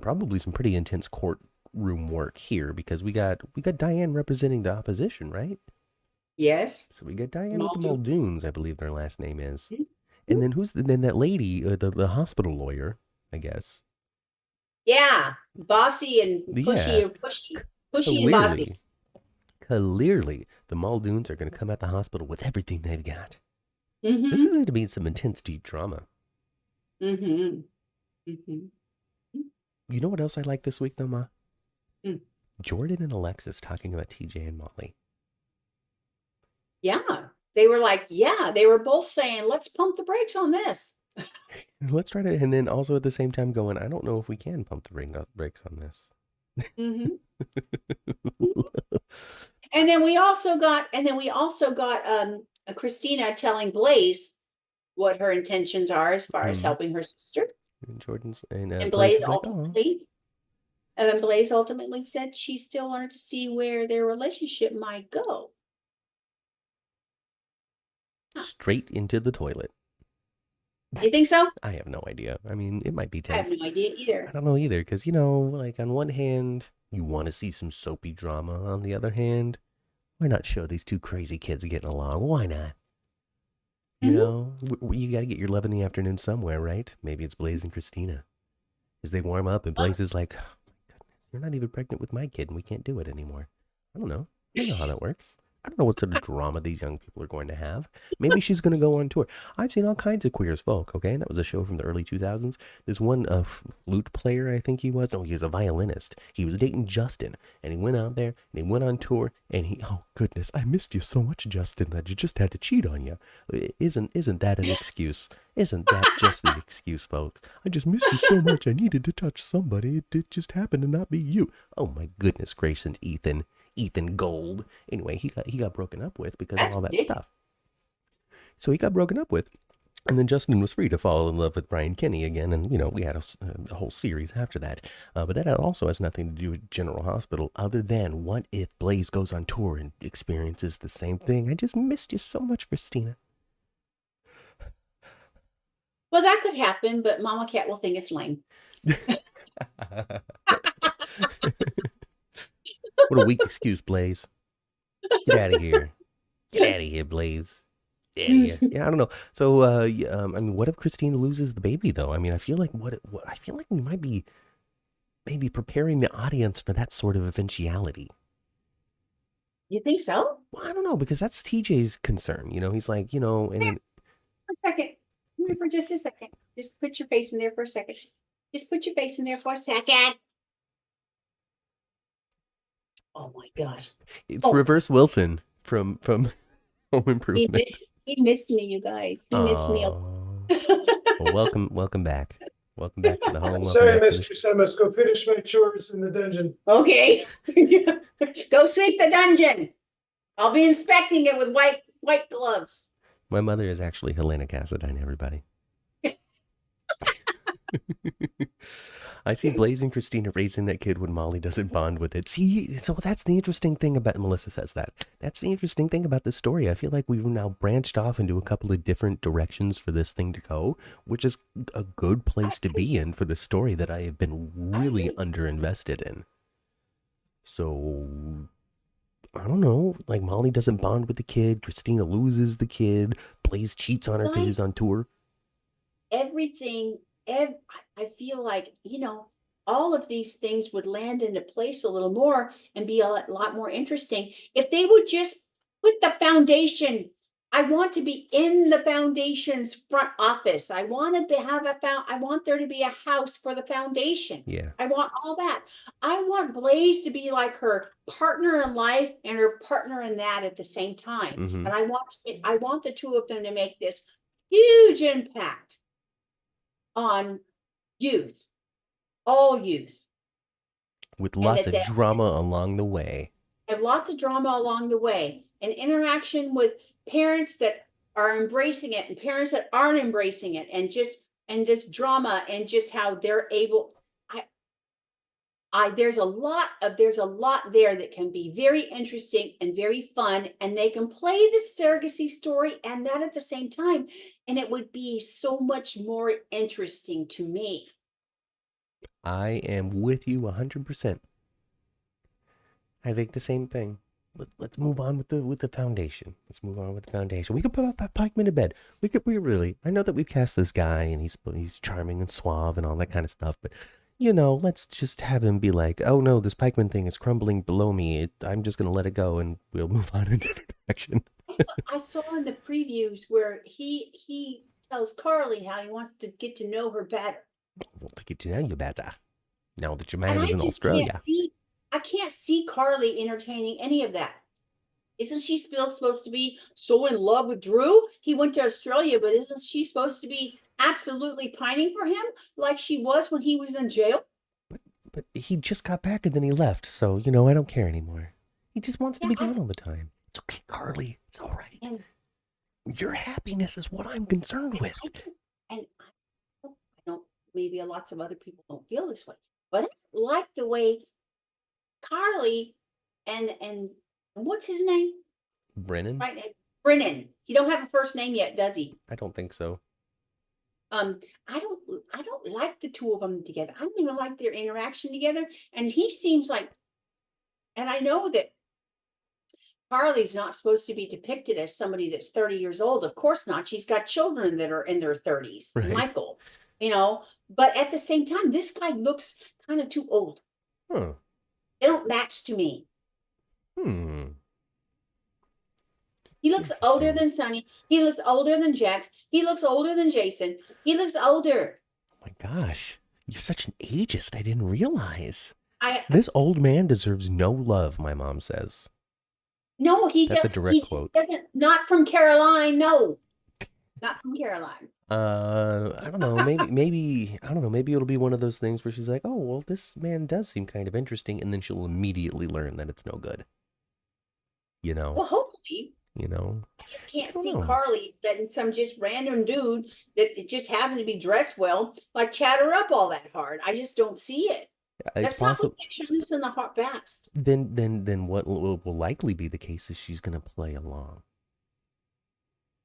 probably some pretty intense courtroom work here because we got Diane representing the opposition, right? Yes. So we got Diane with the Muldoons, I believe their last name is. Mm-hmm. And then then that lady, the hospital lawyer, I guess. Yeah, bossy and pushy, and bossy. Clearly, the Muldoons are going to come at the hospital with everything they've got. This is Mm-hmm. going to be some intense, deep drama. Mm-hmm. Mm-hmm. You know what else I like this week, though, Ma? Mm. Jordan and Alexis talking about TJ and Molly. Yeah. They were like, yeah, they were both saying, let's pump the brakes on this. Let's try to, and then also at the same time going, I don't know if we can pump the brakes on this. Mm-hmm. And then we also got Christina telling Blaze what her intentions are as far as Hmm. helping her sister. And Jordan's and And Blaze Blaze is like, oh, ultimately and then Blaze ultimately said she still wanted to see where their relationship might go. Huh. straight into the toilet. You think so? I have no idea. I mean, it might be I have tense. no idea I either. don't know either, because, you know, like on one hand, you want to see some soapy drama. On the other hand, why not show these two crazy kids getting along? Why not? You Mm-hmm. know, you got to get your love in the afternoon somewhere, right? Maybe it's Blaze and Christina. As they warm up, and Blaze is like, oh my goodness, you're not even pregnant with my kid, and we can't do it anymore. I don't know. I don't know how that works. I don't know what sort of drama these young people are going to have. Maybe she's going to go on tour. I've seen all kinds of Queer as Folk, okay? That was a show from the early 2000s. There's one flute player, I think he was. No, he was a violinist. He was dating Justin, and he went out there, and he went on tour, and oh goodness, I missed you so much, Justin, that you just had to cheat on you. Isn't that an excuse? Isn't that just the excuse, folks? I just missed you so much, I needed to touch somebody. It just happened to not be you. Oh my goodness gracious, Ethan Gold. Anyway, he got broken up with because of That's all that ridiculous. stuff. So he got broken up with, and then Justin was free to fall in love with Brian Kinney again, and you know we had a whole series after that. But that also has nothing to do with General Hospital, other than what if Blaze goes on tour and experiences the same thing? I just missed you so much, Christina. Well, that could happen, but Mama Cat will think it's lame. What a weak excuse, Blaze. Get out of here. Get out of here, Blaze. Get out of here. Yeah, I don't know. So, I mean, what if Christina loses the baby, though? I mean, I feel like I feel like we might be maybe preparing the audience for that sort of eventuality. You think so? Well, I don't know because that's TJ's concern. You know, he's like, you know, and Here, then for a second. Here for just a second. Just put your face in there for a second. Just put your face in there for a second. Oh my gosh. it's Oh, Reverse Wilson from Home he Improvement. missed he missed me, you guys. He missed me. Oh, well, welcome back. Welcome back to the home. Welcome Sorry, back to the mistress. I must go finish my chores in the dungeon. Okay. Go sweep the dungeon. I'll be inspecting it with white gloves. My mother is actually Helena Cassadine, everybody. I see Blaze and Christina raising that kid when Molly doesn't bond with it. See, so that's the interesting thing about Melissa says that. That's the interesting thing about this story. I feel like we've now branched off into a couple of different directions for this thing to go, which is a good place to be in for the story that I have been really underinvested in. So I don't know. Like Molly doesn't bond with the kid, Christina loses the kid, Blaze cheats on her because he's on tour. Everything, I feel like, all of these things would land into place a little more and be a lot more interesting if they would just put the foundation. I want to be in the foundation's front office. I want to have I want there to be a house for the foundation. Yeah. I want all that. I want Blaze to be like her partner in life and her partner in that at the same time. Mm-hmm. And I want the two of them to make this huge impact on youth, all youth, With and lots of drama along the way. have lots of drama along the way, and interaction with parents that are embracing it and parents that aren't embracing it, and this drama and just how they're able. There's a lot there that can be very interesting and very fun, and they can play the surrogacy story and that at the same time, and it would be so much more interesting to me. I am with you 100%. I think the same thing. Let's move on with the foundation. Let's move on with the foundation. We could put Pikeman to bed. We really. I know that we've cast this guy and he's charming and suave and all that kind of stuff, but let's just have him be like, oh no, this Pikeman thing is crumbling below me. I'm just gonna let it go and we'll move on in a different direction. I saw in the previews where he tells Carly how he wants to get to know her better. Well, to get to know you better. Now that your And man I is in just can't Australia. see I can't see Carly entertaining any of that. Isn't she still supposed to be so in love with Drew? He went to Australia, but isn't she supposed to be absolutely pining for him like she was when he was in jail? But he just got back and then he left, so, you know, I don't care anymore. He just wants to Yeah, be gone all the time. It's okay, Carly. It's all right. and Your happiness is what I'm concerned with. I don't, maybe lots of other people don't feel this way, but I like the way Carly and what's his name? Brennan? Right, Brennan. He don't have a first name yet, does he? I don't think so. Um, I don't like the two of them together. I don't even like their interaction together. And he seems like, and I know that Carly's not supposed to be depicted as somebody that's 30 years old. Of course not. She's got children that are in their 30s, Right. Michael, but at the same time, this guy looks kind of too old. Huh. They don't match to me. Hmm. He looks older than Sonny. He looks older than Jax. He looks older than Jason. He looks older. Oh my gosh. You're such an ageist. I didn't realize. I This old man deserves no love, my mom says. No, That's a direct he just quote. doesn't. Not from Caroline. No, not from Caroline. I don't know. Maybe I don't know. Maybe it'll be one of those things where she's like, "Oh, well, this man does seem kind of interesting," and then she'll immediately learn that it's no good. You know. Well, hopefully. You know. I just I can't don't see know. Carly letting some just random dude that just happened to be dressed well, like chat her up all that hard. I just don't see it. It's That's not what possible. shows in the hot best. Then what will likely be the case is she's gonna play along.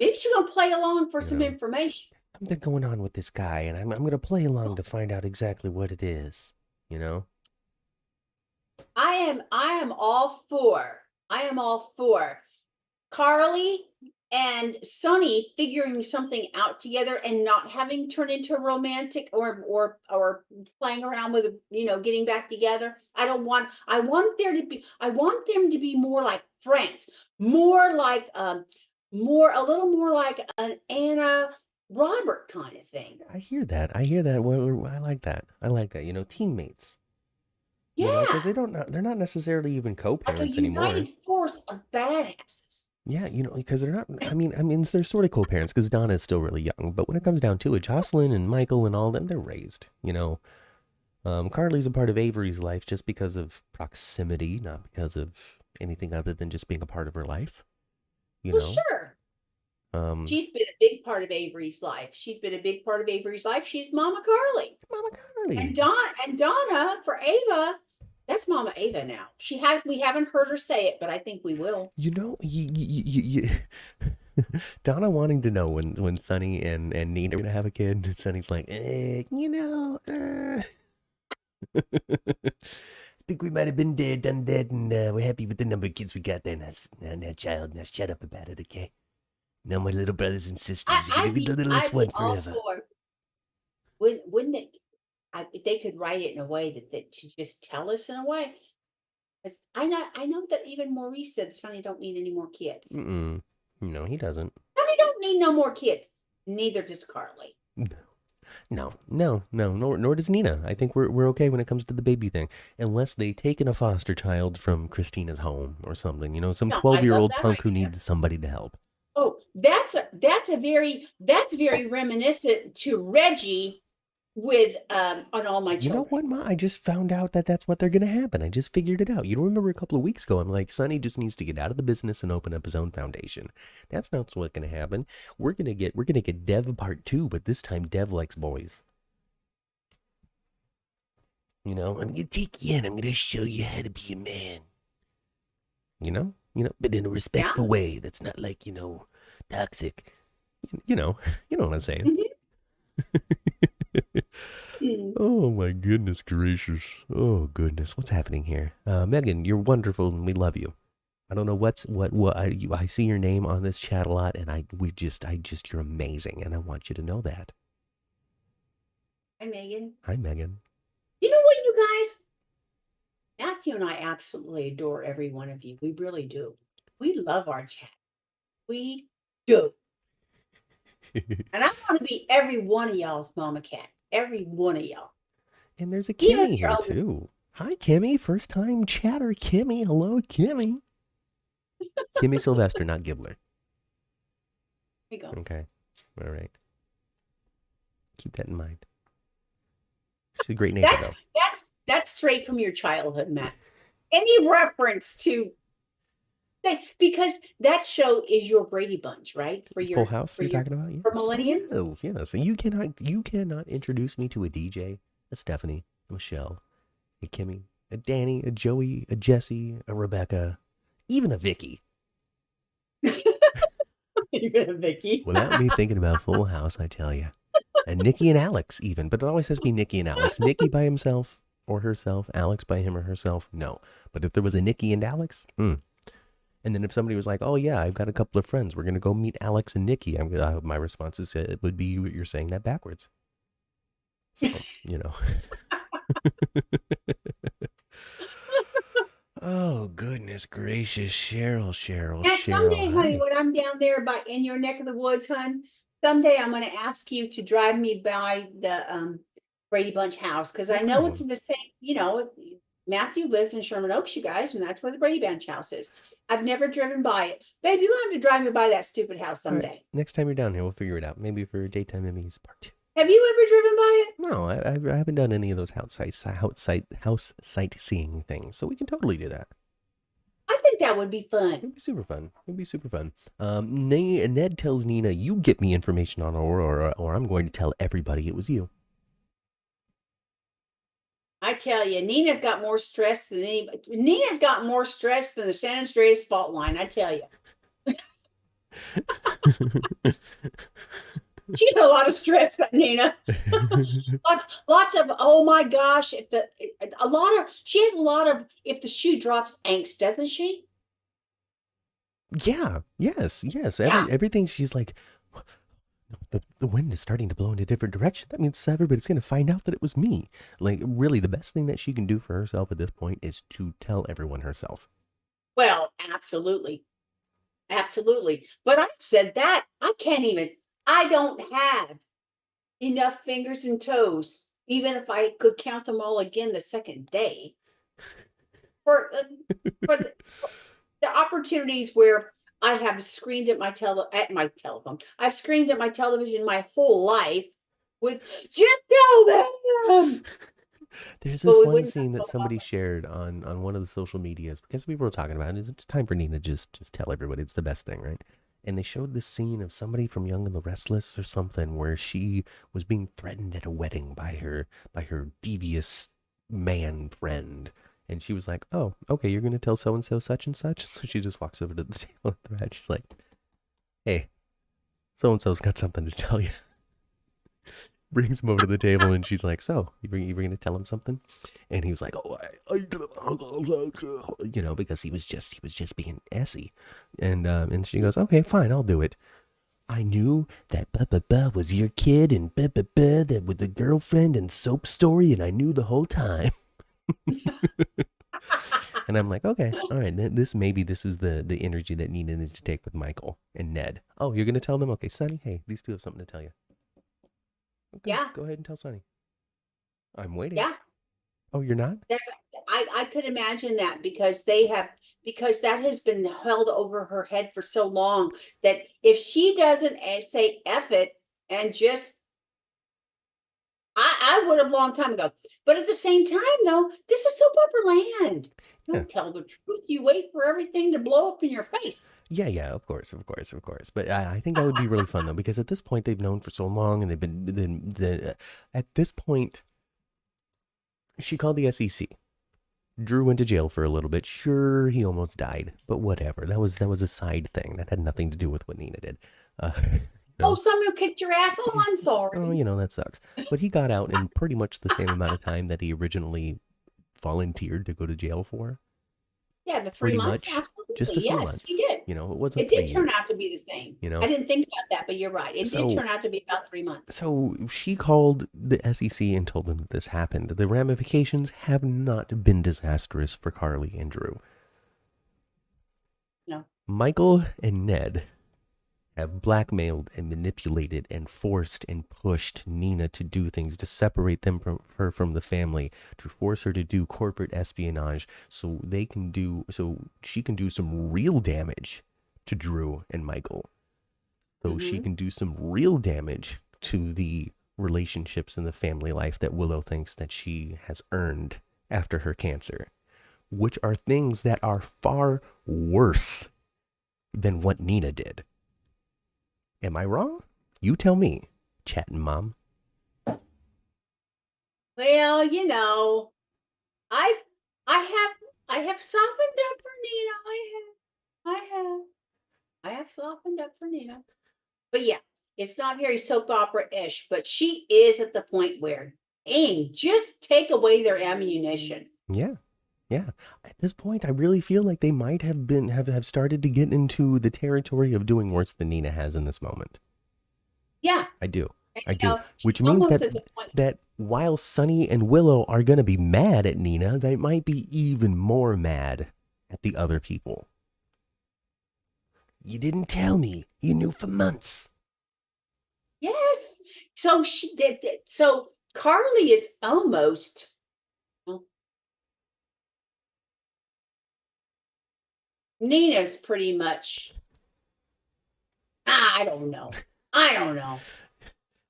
Maybe she's gonna play along for You some know. information. Something going on with this guy, and I'm gonna play along to find out exactly what it is. You know. I am all for. I am all for Carly and Sonny figuring something out together and not having turned into romantic or playing around with getting back together. I want them to be more like friends, more like a little more like an Anna Robert kind of thing. I hear that. I hear that. Well, I like that. I like that. You know, teammates. You know, because Yeah, they're not necessarily even like a co-parents anymore. united force of badasses. Yeah, you know, because they're not. I mean, they're sort of co-parents because Donna is still really young. But when it comes down to it, Jocelyn and Michael and all them, they're raised. You know, Carly's a part of Avery's life just because of proximity, not because of anything other than just being a part of her life. You Well, know, sure. um, She's been a big part of Avery's life. She's been a big part of Avery's life. She's Mama Carly. Mama And Carly. Donna for Ava, that's Mama Ava now. We haven't heard her say it, but I think we will. You know, Donna wanting to know when Sonny and Nina are gonna have a kid. Sonny's like, I think we might have been there, done that, and we're happy with the number of kids we got there. Now, child, now shut up about it, okay? No more little brothers and sisters. You're gonna be the littlest I'd be one all forever. for. Wouldn't it? If they could write it in a way that to just tell us in a way. Because I know that even Maurice said Sonny don't need any more kids. Mm-mm. No, he doesn't. Sonny don't need no more kids. Neither does Carly. No, nor does Nina. I think we're okay when it comes to the baby thing. Unless they take in a foster child from Christina's home or something. You know, some No, I love 12-year-old that punk who idea. needs somebody to help. Oh, that's very reminiscent to Reggie with on All My You know Children. what, Ma? I just found out that that's what they're going to happen. I just figured it out. You remember a couple of weeks ago, I'm like, Sonny just needs to get out of the business and open up his own foundation. That's not what's going to happen. We're going to get Dev part 2, but this time Dev likes boys. You know, I'm going to take you in. I'm going to show you how to be a man. You know, but in a respectful way. That's not like, toxic. You know what I'm saying. Oh my goodness gracious. Oh goodness. What's happening here? Megan, you're wonderful and we love you. I don't know what I see your name on this chat a lot and you're amazing and I want you to know that. Hi, Megan. Hi, Megan. You know what, you guys? Matthew and I absolutely adore every one of you. We really do. We love our chat. We do. And I want to be every one of y'all's mama cat. Every one of y'all. And there's a Even Kimmy your here own. too. Hi, Kimmy. First time chatter, Kimmy. Hello, Kimmy. Kimmy Sylvester, not Gibbler. Here we go. Okay. All right. Keep that in mind. She's a great neighbor, though. That's straight from your childhood, Matt. Any reference to that, because that show is your Brady Bunch, right? Full House, you're talking about? For Yes. millennials? Oh, yes. So you cannot introduce me to a DJ, a Stephanie, a Michelle, a Kimmy, a Danny, a Joey, a Jesse, a Rebecca, even a Vicky. Even a Vicky. Without me thinking about Full House, I tell you. And Nikki and Alex, even. But it always has to be Nikki and Alex. Nikki by himself or herself. Alex by him or herself. No. But if there was a Nikki and Alex, And then if somebody was like, oh, yeah, I've got a couple of friends. We're going to go meet Alex and Nikki. My response is, it would be you're saying that backwards. So, Oh, goodness gracious. Cheryl. And someday, honey, Hi. when I'm down there in your neck of the woods, hon, someday I'm going to ask you to drive me by the Brady Bunch house, because I know it's in the same, Matthew lives in Sherman Oaks, you guys, and that's where the Brady Bunch house is. I've never driven by it. Babe, you'll have to drive me by that stupid house someday. Right. Next time you're down here, we'll figure it out. Maybe for Daytime Emmys Part 2. Have you ever driven by it? No, I haven't done any of those house sightseeing things, so we can totally do that. I think that would be fun. It'd be super fun. Ned tells Nina, you get me information on Aurora, or I'm going to tell everybody it was you. I tell you, Nina's got more stress than anybody. Nina's got more stress than the San Andreas fault line, I tell you. She got a lot of stress, that Nina. lots of, oh my gosh, she has a lot of, if the shoe drops, angst, doesn't she? Yeah, yes. Everything she's like, the wind is starting to blow in a different direction. That means everybody's going to find out that it was me. Like, really, the best thing that she can do for herself at this point is to tell everyone herself. Well, absolutely. But I've said that, I don't have enough fingers and toes, even if I could count them all again the second day, for the opportunities where I have screamed at my telephone. I've screamed at my television my whole life with, just tell them. There's this one scene that somebody shared on one of the social medias, because people were talking about it. It's time for Nina just tell everybody. It's the best thing, right? And they showed this scene of somebody from Young and the Restless or something, where she was being threatened at a wedding by her devious man friend. And she was like, oh, okay, you're going to tell so-and-so such and such? So she just walks over to the table and she's like, hey, so-and-so's got something to tell you. Brings him over to the table and she's like, so, you going to tell him something? And he was like, oh, because he was just being essy. And she goes, okay, fine, I'll do it. I knew that was your kid and that was the girlfriend and soap story, and I knew the whole time. And I'm like, okay, all right, this is the energy that Nina needs to take with Michael and Ned. Oh, you're going to tell them? Okay, Sonny, hey, these two have something to tell you. Okay, yeah. Go ahead and tell Sonny. I'm waiting. Yeah. Oh, you're not? I could imagine that, because that has been held over her head for so long, that if she doesn't say F it and just, I would have long time ago. But at the same time, though, this is soap opera land. Don't tell the truth. You wait for everything to blow up in your face. Yeah, of course. But I think that would be really fun, though, because at this point, they've known for so long, and they've been, at this point, she called the SEC. Drew went to jail for a little bit. Sure, he almost died, but whatever. That was a side thing. That had nothing to do with what Nina did. Oh, someone kicked your ass. Oh, I'm sorry. Oh, that sucks. But he got out in pretty much the same amount of time that he originally volunteered to go to jail for. Yeah, the 3 months. Much, just a few months. He did. It wasn't. It did turn out to be the same. I didn't think about that, but you're right. It did turn out to be about 3 months. So she called the SEC and told them that this happened. The ramifications have not been disastrous for Carly and Drew. No. Michael and Ned have blackmailed and manipulated and forced and pushed Nina to do things to separate them from her from the family, to force her to do corporate espionage so she can do some real damage to Drew and Michael. So she can do some real damage to the relationships and the family life that Willow thinks that she has earned after her cancer, which are things that are far worse than what Nina did. Am I wrong? You tell me, chatting mom. Well, you know, I have softened up for Nina. I have softened up for Nina. But yeah, it's not very soap opera-ish, but she is at the point where, dang, just take away their ammunition. Yeah. Yeah. At this point, I really feel like they might have started to get into the territory of doing worse than Nina has in this moment. Yeah. I do. And, I do. Which means that while Sunny and Willow are going to be mad at Nina, they might be even more mad at the other people. You didn't tell me. You knew for months. Yes. So so Carly is almost, well, Nina's pretty much, I don't know.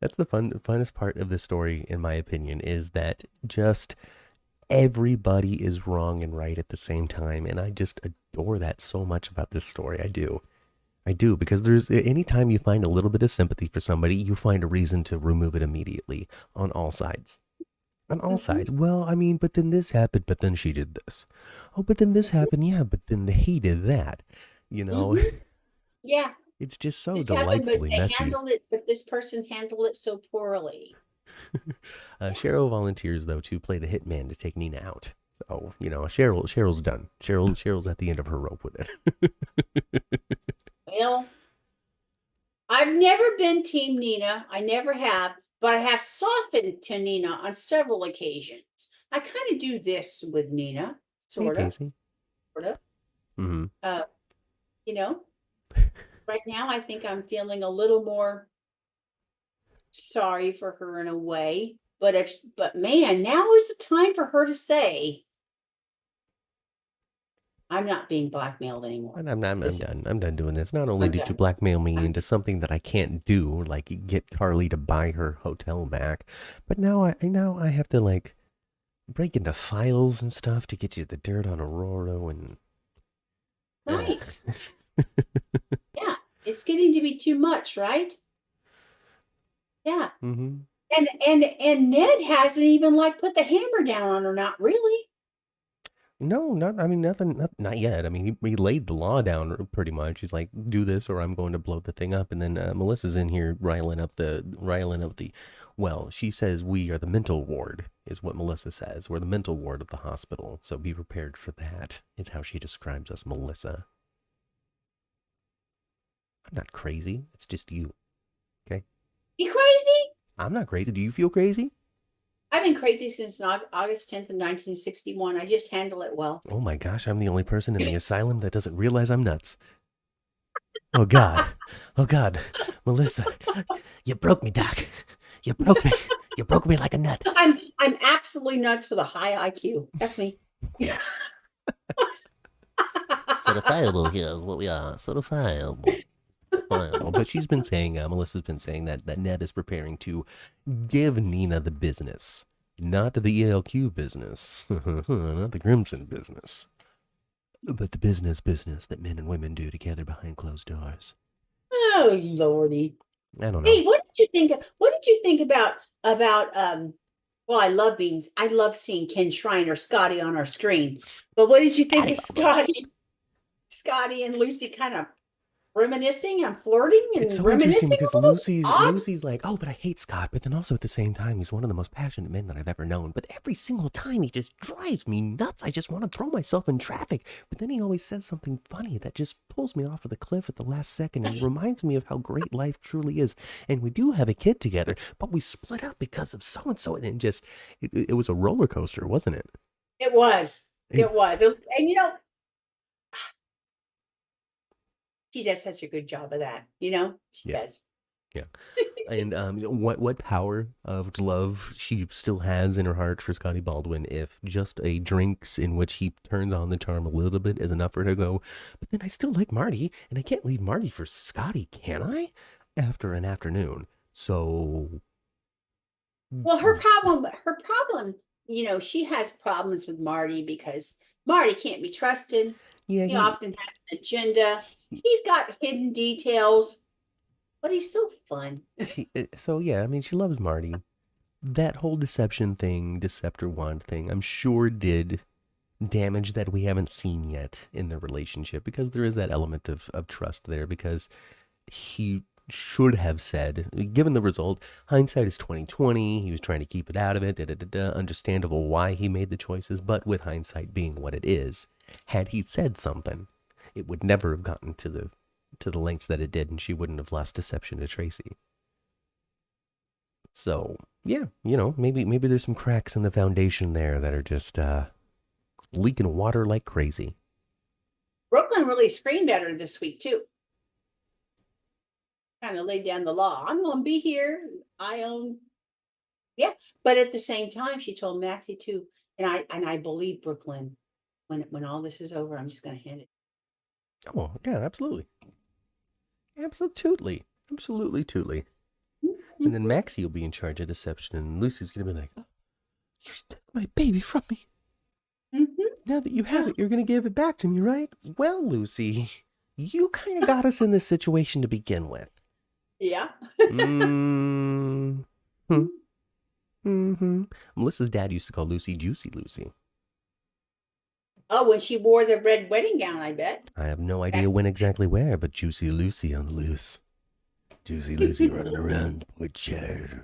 That's the funnest part of the story, in my opinion, is that just everybody is wrong and right at the same time. And I just adore that so much about this story. I do. Because there's anytime you find a little bit of sympathy for somebody, you find a reason to remove it immediately on all sides. On all sides. Well, I mean, but then this happened, but then she did this. Oh, but then this happened, yeah, but then he did that. You know? Yeah. It's just so This delightfully messy. But this person handled it so poorly. Cheryl volunteers, though, to play the hitman to take Nina out. So, you know, Cheryl's done. Cheryl's at the end of her rope with it. Well, I've never been Team Nina. I never have, but I have softened to Nina on several occasions. I kind of do this with Nina, sort of. Mm-hmm. You know, right now I think I'm feeling a little more sorry for her in a way, but man, now is the time for her to say, I'm not being blackmailed anymore. I'm done. I'm done doing this. Not only did you blackmail me into something that I can't do, like get Carly to buy her hotel back, but now I have to like break into files and stuff to get you the dirt on Aurora and right. Yeah, it's getting to be too much, right? Yeah. Mm-hmm. And Ned hasn't even like put the hammer down on her, not really. No, nothing, not yet. I mean, he laid the law down pretty much. He's like, do this or I'm going to blow the thing up. And then Melissa's in here riling up the, well, she says we are the mental ward, is what Melissa says. We're the mental ward of the hospital. So be prepared for that, is how she describes us, Melissa. I'm not crazy. It's just you. Okay? You crazy? I'm not crazy. Do you feel crazy? I've been crazy since August 10th of 1961. I just handle it well. Oh my gosh, I'm the only person in the asylum that doesn't realize I'm nuts. Oh God. Oh God. Melissa, you broke me, Doc. You broke me. You broke me like a nut. I'm absolutely nuts for the high IQ. That's me. Yeah. Certifiable here is what we are. Certifiable. But she's been saying, Melissa's been saying that Ned is preparing to give Nina the business, not the ELQ business, not the Crimson business, but the business that men and women do together behind closed doors. Oh Lordy! I don't know. Hey, what did you think about? Well, I love seeing Ken Shriner, Scotty on our screen. But what did you think of Scotty and Lucy kind of reminiscing and flirting and it's so reminiscing interesting because Lucy's like, oh, but I hate Scott, but then also at the same time he's one of the most passionate men that I've ever known, but every single time he just drives me nuts. I just want to throw myself in traffic, but then he always says something funny that just pulls me off of the cliff at the last second and reminds me of how great life truly is. And we do have a kid together, but we split up because of so and so, and just it was a roller coaster, wasn't it? It was. And She does such a good job of that, she Yeah. does. Yeah. And what power of love she still has in her heart for Scotty Baldwin if just a drinks in which he turns on the charm a little bit is enough for her to go, but then I still like Marty, and I can't leave Marty for Scotty, can I? After an afternoon. So Well, her problem, she has problems with Marty because Marty can't be trusted. yeah, He often has an agenda. he, He's got hidden details, but he's so fun. so yeah, I mean she loves Marty. That whole deception thing, Deceptor Wand thing, I'm sure did damage that we haven't seen yet in the relationship because there is that element of trust there because he should have said, given the result, hindsight is 2020, he was trying to keep it out of it, understandable why he made the choices, but with hindsight being what it is, had he said something, it would never have gotten to the lengths that it did, and she wouldn't have lost deception to Tracy. So yeah, maybe there's some cracks in the foundation there that are just leaking water like crazy. Brooklyn really screened at her this week too. Kind of laid down the law. I'm going to be here. I own. Yeah, but at the same time, she told Maxie too, and I believe Brooklyn. When all this is over, I'm just going to hand it. Oh yeah, absolutely, absolutely. And then Maxie will be in charge of deception, and Lucy's gonna be like, oh, "You took my baby from me. Now that you have it, you're gonna give it back to me, right? Well, Lucy, you kind of got us in this situation to begin with." Yeah. Melissa's dad used to call Lucy Juicy Lucy. Oh, when she wore the red wedding gown, I bet. I have no idea when exactly where, but Juicy Lucy on the loose. Juicy Lucy running around, poor child.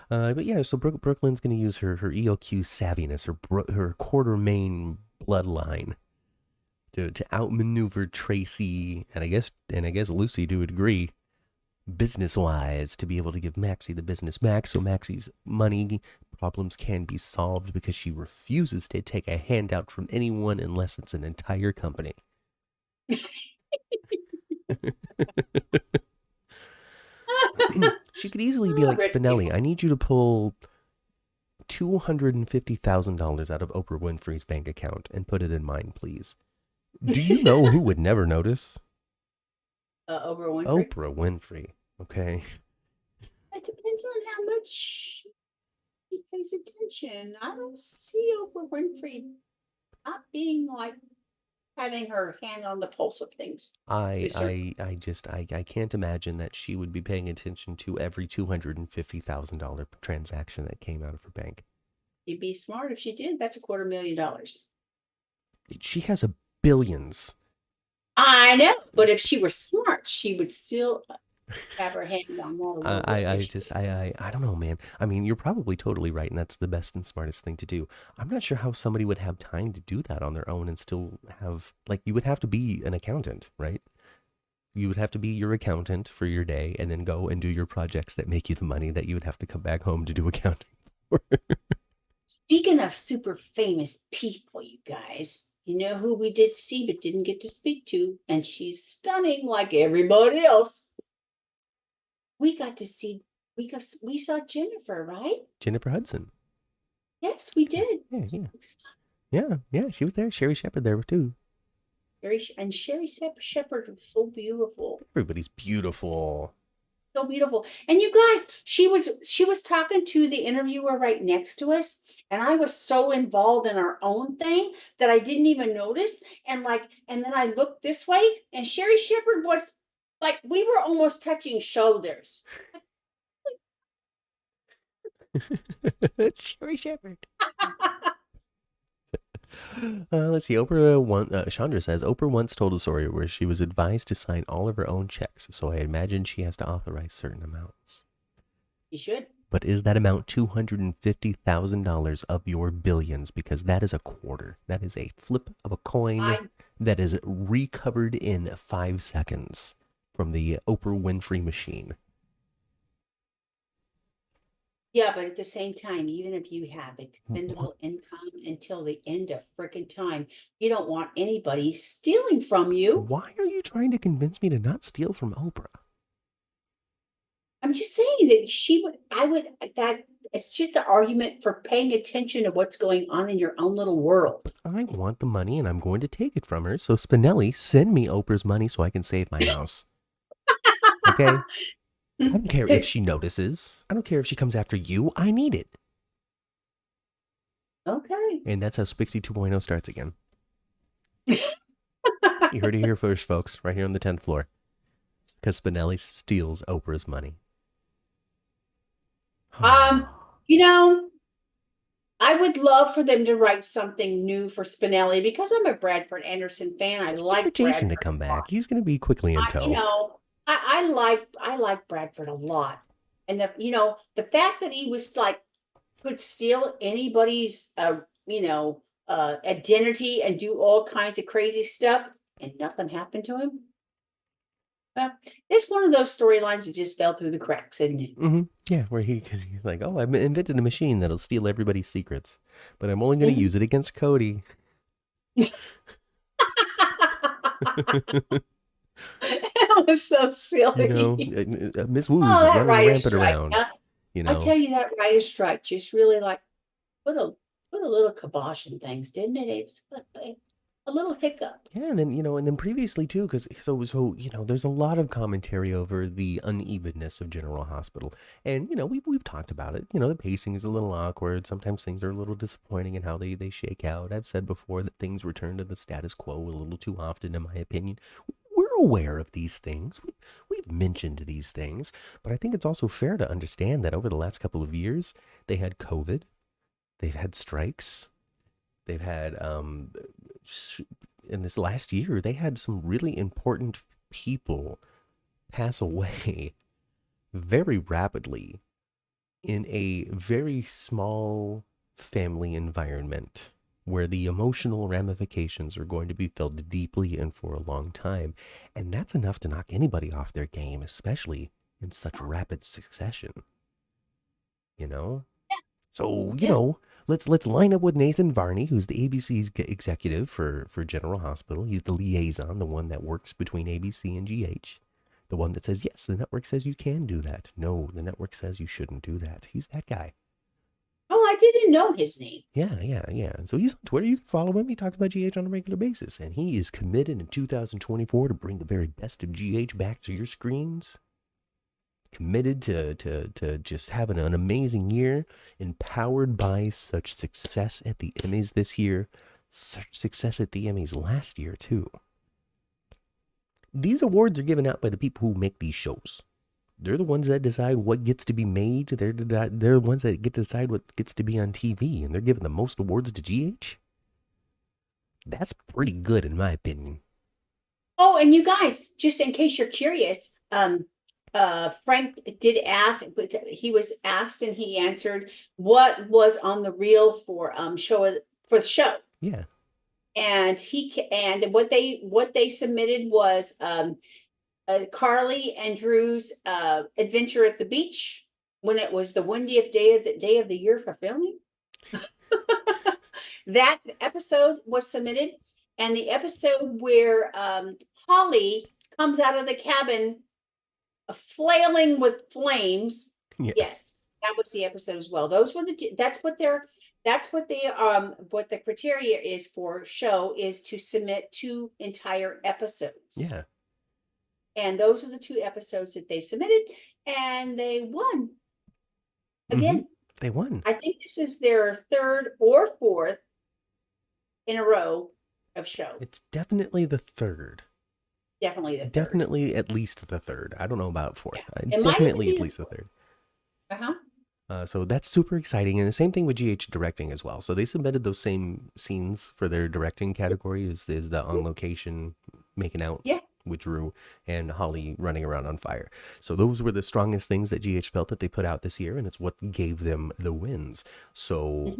But yeah, so Brooklyn's going to use her EOQ savviness, her Quartermain bloodline to outmaneuver Tracy, and I guess Lucy to a degree, business-wise, to be able to give Maxie the business back, so Maxie's money problems can be solved because she refuses to take a handout from anyone unless it's an entire company. She could easily be like Spinelli. I need you to pull $250,000 out of Oprah Winfrey's bank account and put it in mine, please. Do you know who would never notice? Oprah Winfrey. Oprah Winfrey. Okay. It depends on how much she pays attention. I don't see Oprah Winfrey not being like having her hand on the pulse of things. I can't imagine that she would be paying attention to every $250,000 transaction that came out of her bank. You'd be smart if she did. That's $250,000. She has billions. I know, but if she were smart, she would still have her hand on more. I don't know, man. I mean, you're probably totally right, and that's the best and smartest thing to do. I'm not sure how somebody would have time to do that on their own and still have, like, you would have to be an accountant, right? You would have to be your accountant for your day and then go and do your projects that make you the money that you would have to come back home to do accounting for. Speaking of super famous people, you guys, you know who we did see but didn't get to speak to, and she's stunning like everybody else. We saw Jennifer, right? Jennifer Hudson. Yes, we did. Yeah, she was there. Sherry Shepherd there too. Sherry Shepherd was so beautiful. Everybody's beautiful. So beautiful. And you guys, she was talking to the interviewer right next to us, and I was so involved in our own thing that I didn't even notice. And then I looked this way, and Sherry Shepherd was like, we were almost touching shoulders. It's Sherry Shepherd. Let's see. Chandra says Oprah once told a story where she was advised to sign all of her own checks, so I imagine she has to authorize certain amounts. You should. But is that amount $250,000 of your billions? Because that is a quarter. That is a flip of a coin that is recovered in 5 seconds from the Oprah Winfrey machine. Yeah, but at the same time, even if you have expendable income until the end of freaking time, you don't want anybody stealing from you. Why are you trying to convince me to not steal from Oprah? I'm just saying that that it's just an argument for paying attention to what's going on in your own little world. I want the money and I'm going to take it from her. So Spinelli, send me Oprah's money so I can save my house. Okay? I don't care if she notices. I don't care if she comes after you. I need it. Okay. And that's how Spixie 2.0 starts again. You heard it here first, folks, right here on the 10th floor. Because Spinelli steals Oprah's money. You know, I would love for them to write something new for Spinelli because I'm a Bradford Anderson fan. I Just like for Jason Bradford to come back. He's going to be quickly in tow. I like Bradford a lot. And the fact that he was like could steal anybody's identity and do all kinds of crazy stuff and nothing happened to him. Well, it's one of those storylines that just fell through the cracks, isn't it? Mm-hmm. Yeah, because he's like, oh, I've invented a machine that'll steal everybody's secrets, but I'm only going to use it against Cody. That was so silly. Miss Wu's running rampant around. I tell you, that writer's strike just really like put a little kibosh in things, didn't it? It was a little hiccup. Yeah, and then previously too, because there's a lot of commentary over the unevenness of General Hospital, and we've talked about it. The pacing is a little awkward. Sometimes things are a little disappointing in how they shake out. I've said before that things return to the status quo a little too often, in my opinion. We're aware of these things. We've mentioned these things, but I think it's also fair to understand that over the last couple of years, they had COVID, they've had strikes, they've had in this last year, they had some really important people pass away very rapidly in a very small family environment where the emotional ramifications are going to be felt deeply and for a long time. And that's enough to knock anybody off their game, especially in such rapid succession. So, let's line up with Nathan Varney, who's the ABC's executive for General Hospital. He's the liaison, the one that works between ABC and GH. The one that says, yes, the network says you can do that. No, the network says you shouldn't do that. He's that guy. Oh, I didn't know his name. Yeah. And so he's on Twitter. You can follow him. He talks about GH on a regular basis. And he is committed in 2024 to bring the very best of GH back to your screens. Committed to just having an amazing year, empowered by such success at the Emmys this year, such success at the Emmys last year too. These awards are given out by the people who make these shows. They're the ones that decide what gets to be made. They're the ones that get to decide what gets to be on TV, and they're giving the most awards to GH. That's pretty good in my opinion. Oh, and you guys, just in case you're curious, Frank did ask, but he was asked and he answered what was on the reel for the show. Yeah. And what they submitted was Carly and Drew's adventure at the beach when it was the windiest day of the year for filming. That episode was submitted, and the episode where Holly comes out of the cabin flailing with flames. Yeah. Yes, that was the episode as well. Those were what the criteria is for show is to submit 2 entire episodes. Yeah. And those are the 2 episodes that they submitted, and they won. Again, they won. I think this is their 3rd or 4th in a row of show. It's definitely the 3rd. Definitely the 3rd. Definitely at least the 3rd. I don't know about 4th. Yeah. Definitely at least the 3rd. So that's super exciting. And the same thing with GH directing as well. So they submitted those same scenes for their directing category is the on location making out with Drew and Holly running around on fire. So those were the strongest things that GH felt that they put out this year, and it's what gave them the wins. So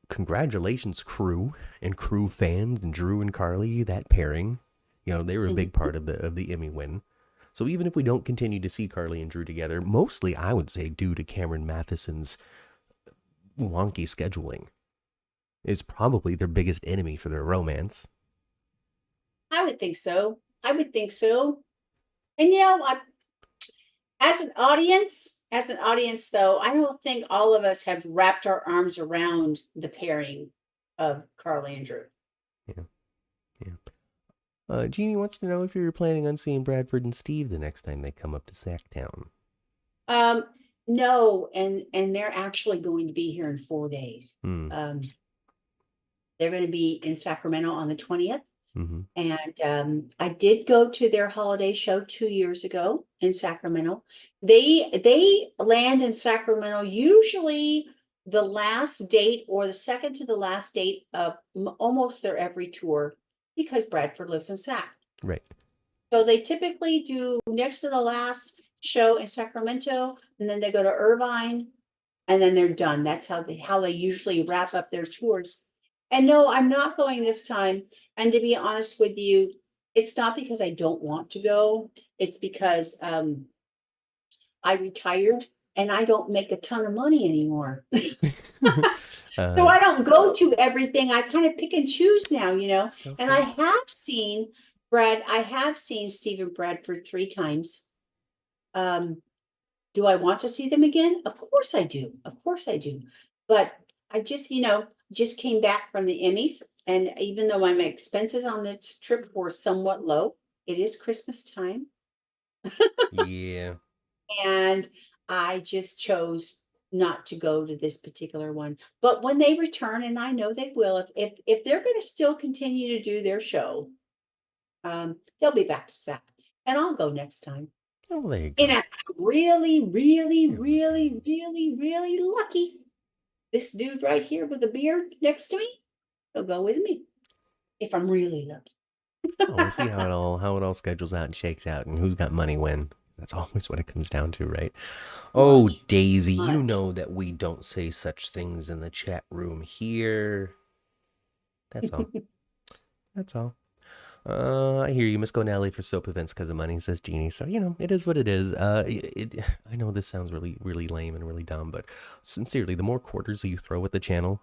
congratulations, crew and crew fans and Drew and Carly, that pairing. They were a big part of the Emmy win. So even if we don't continue to see Carly and Drew together, mostly I would say due to Cameron Matheson's wonky scheduling, is probably their biggest enemy for their romance. I would think so. I would think so. And you know, as an audience though, I don't think all of us have wrapped our arms around the pairing of Carly and Drew. Yeah. Jeannie wants to know if you're planning on seeing Bradford and Steve the next time they come up to Sacktown. No, and they're actually going to be here in 4 days. They're going to be in Sacramento on the 20th. And I did go to their holiday show 2 years ago in Sacramento. They land in Sacramento usually the last date or the second to the last date of almost their every tour, because Bradford lives in Sac. Right. So they typically do next to the last show in Sacramento, and then they go to Irvine, and then they're done. That's how they usually wrap up their tours. And no, I'm not going this time. And to be honest with you, it's not because I don't want to go. It's because I retired and I don't make a ton of money anymore. So I don't go to everything. I kind of pick and choose now, you know. So and I have seen Stephen Bradford 3 times. Do I want to see them again? Of course I do. Of course I do. But I just, just came back from the Emmys. And even though my expenses on this trip were somewhat low, it is Christmas time. Yeah. And I just chose not to go to this particular one. But when they return, and I know they will, if they're going to still continue to do their show, they'll be back to Sac. And I'll go next time. Oh, there you go. And I'm really, really, really, really, really lucky. This dude right here with the beard next to me, he'll go with me if I'm really lucky. We'll see how it all schedules out and shakes out, and who's got money when. That's always what it comes down to, right? Oh, Daisy, you know that we don't say such things in the chat room here. That's all. That's all. I hear you. Must go to LA for soap events because of money, says Jeannie. So, it is what it is. I know this sounds really, really lame and really dumb, but sincerely, the more quarters you throw at the channel,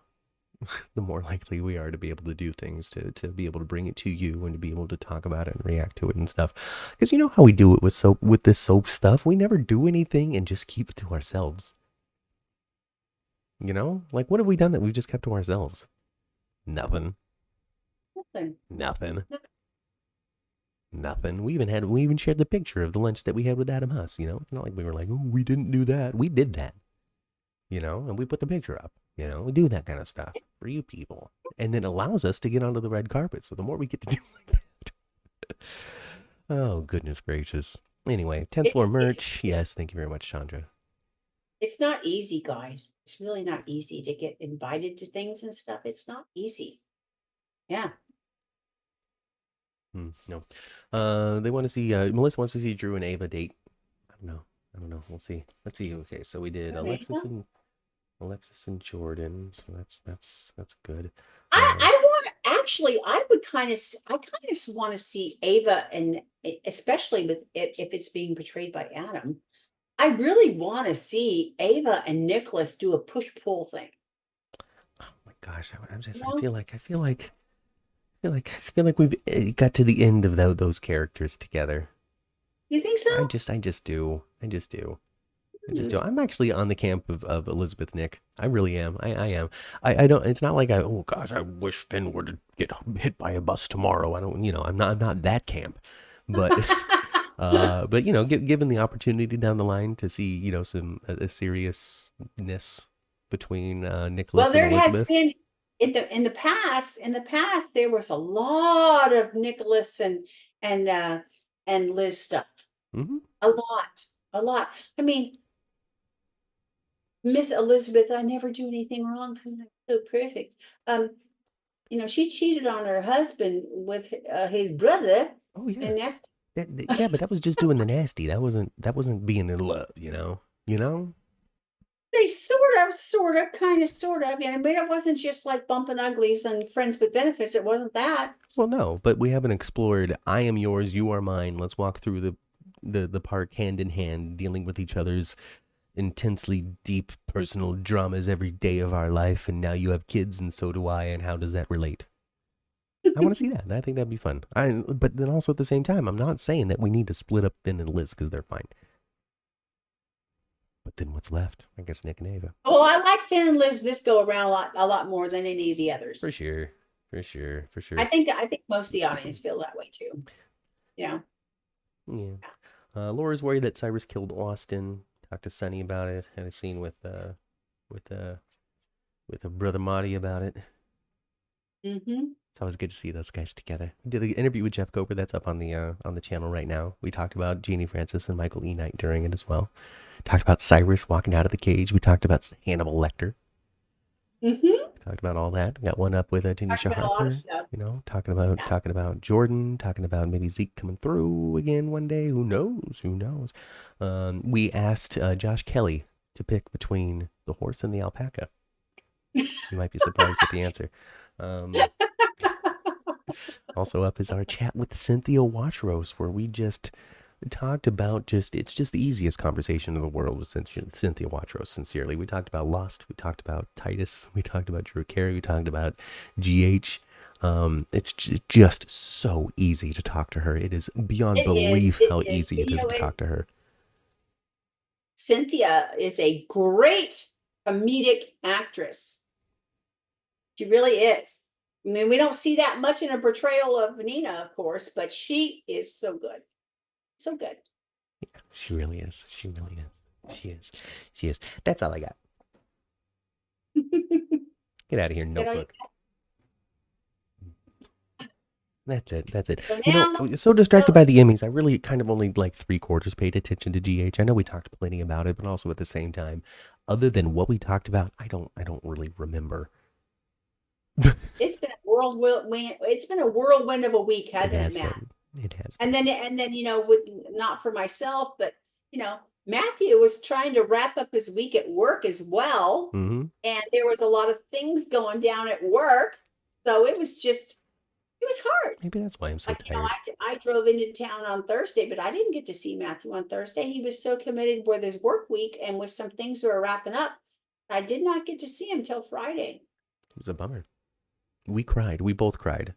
the more likely we are to be able to do things, to be able to bring it to you and to be able to talk about it and react to it and stuff. Because you know how we do it with this soap stuff? We never do anything and just keep it to ourselves. Like, what have we done that we've just kept to ourselves? Nothing. We even shared the picture of the lunch that we had with Adam Huss. It's not like we were like, oh, we didn't do that. We did that. And we put the picture up. We do that kind of stuff for you people. And it allows us to get onto the red carpet. So the more we get to do like that. Oh, goodness gracious. Anyway, 10th floor merch. Yes, thank you very much, Chandra. It's not easy, guys. It's really not easy to get invited to things and stuff. It's not easy. Yeah. No. They want to see, Melissa wants to see Drew and Ava date. I don't know. We'll see. Let's see. Okay, so we did Alexis and Jordan. So that's good. I kind of want to see Ava, and especially if it's being portrayed by Adam. I really want to see Ava and Nicholas do a push-pull thing. Oh my gosh, I feel like we've got to the end of those characters together. You think so? I just do. I'm actually on the camp of Elizabeth Nick. I really am. I am. I don't. It's not like oh gosh, I wish Finn were to get hit by a bus tomorrow. I don't. I'm not that camp. But but given the opportunity down the line to see some a seriousness between Nicholas and Elizabeth. Has been in the past there was a lot of Nicholas and Liz stuff. Mm-hmm. A lot. I mean, Miss Elizabeth, I never do anything wrong because I'm so perfect. She cheated on her husband with his brother. Oh yeah. And that's yeah, but that was just doing the nasty. That wasn't being in love, you know. They sort of, kind of. I mean, it wasn't just like bumping uglies and friends with benefits. It wasn't that. Well, no, but we haven't explored. I am yours, you are mine. Let's walk through the park hand in hand, dealing with each other's intensely deep personal dramas every day of our life, and now you have kids and so do I, and how does that relate? I want to see that. I think that'd be fun. But then also at the same time, I'm not saying that we need to split up Finn and Liz because they're fine. But then what's left? I guess Nick and Ava. Oh, I like Finn and Liz this go around a lot more than any of the others. For sure. I think most of the audience feel that way too. Yeah. Laura's worried that Cyrus killed Austin. Talked to Sonny about it. Had a scene with her brother Marty about it. Mm-hmm. It's always good to see those guys together. We did an interview with Jeff Cooper that's up on the channel right now. We talked about Jeannie Francis and Michael E. Knight during it as well. Talked about Cyrus walking out of the cage. We talked about Hannibal Lecter. Mm-hmm. Talked about all that. Got one up with Tanisha Harper. Talking about Jordan. Talking about maybe Zeke coming through again one day. Who knows? We asked Josh Kelly to pick between the horse and the alpaca. You might be surprised at the answer. Also up is our chat with Cynthia Watchrose, where we just talked about it's just the easiest conversation in the world with Cynthia Watchrose, sincerely. We talked about Lost, we talked about Titus, we talked about Drew Carey, we talked about GH. It's just so easy to talk to her. It is beyond belief how easy it is to talk to her. Cynthia is a great comedic actress. She really is. I mean, we don't see that much in a portrayal of Nina, of course, but she is so good. So good. Yeah, she really is. She is. That's all I got. Get out of here, notebook. That's it. So so distracted by the Emmys, I really kind of only like 3/4 paid attention to GH. I know we talked plenty about it, but also at the same time, other than what we talked about, I don't really remember. It's been a whirlwind. It's been a whirlwind of a week, hasn't it, Matt? It has. And then with not for myself, but Matthew was trying to wrap up his week at work as well, and there was a lot of things going down at work, so it was hard. Maybe that's why I'm so tired. I drove into town on Thursday, but I didn't get to see Matthew on Thursday. He was so committed with his work week and with some things that were wrapping up. I did not get to see him till Friday. It was a bummer. We cried. We both cried.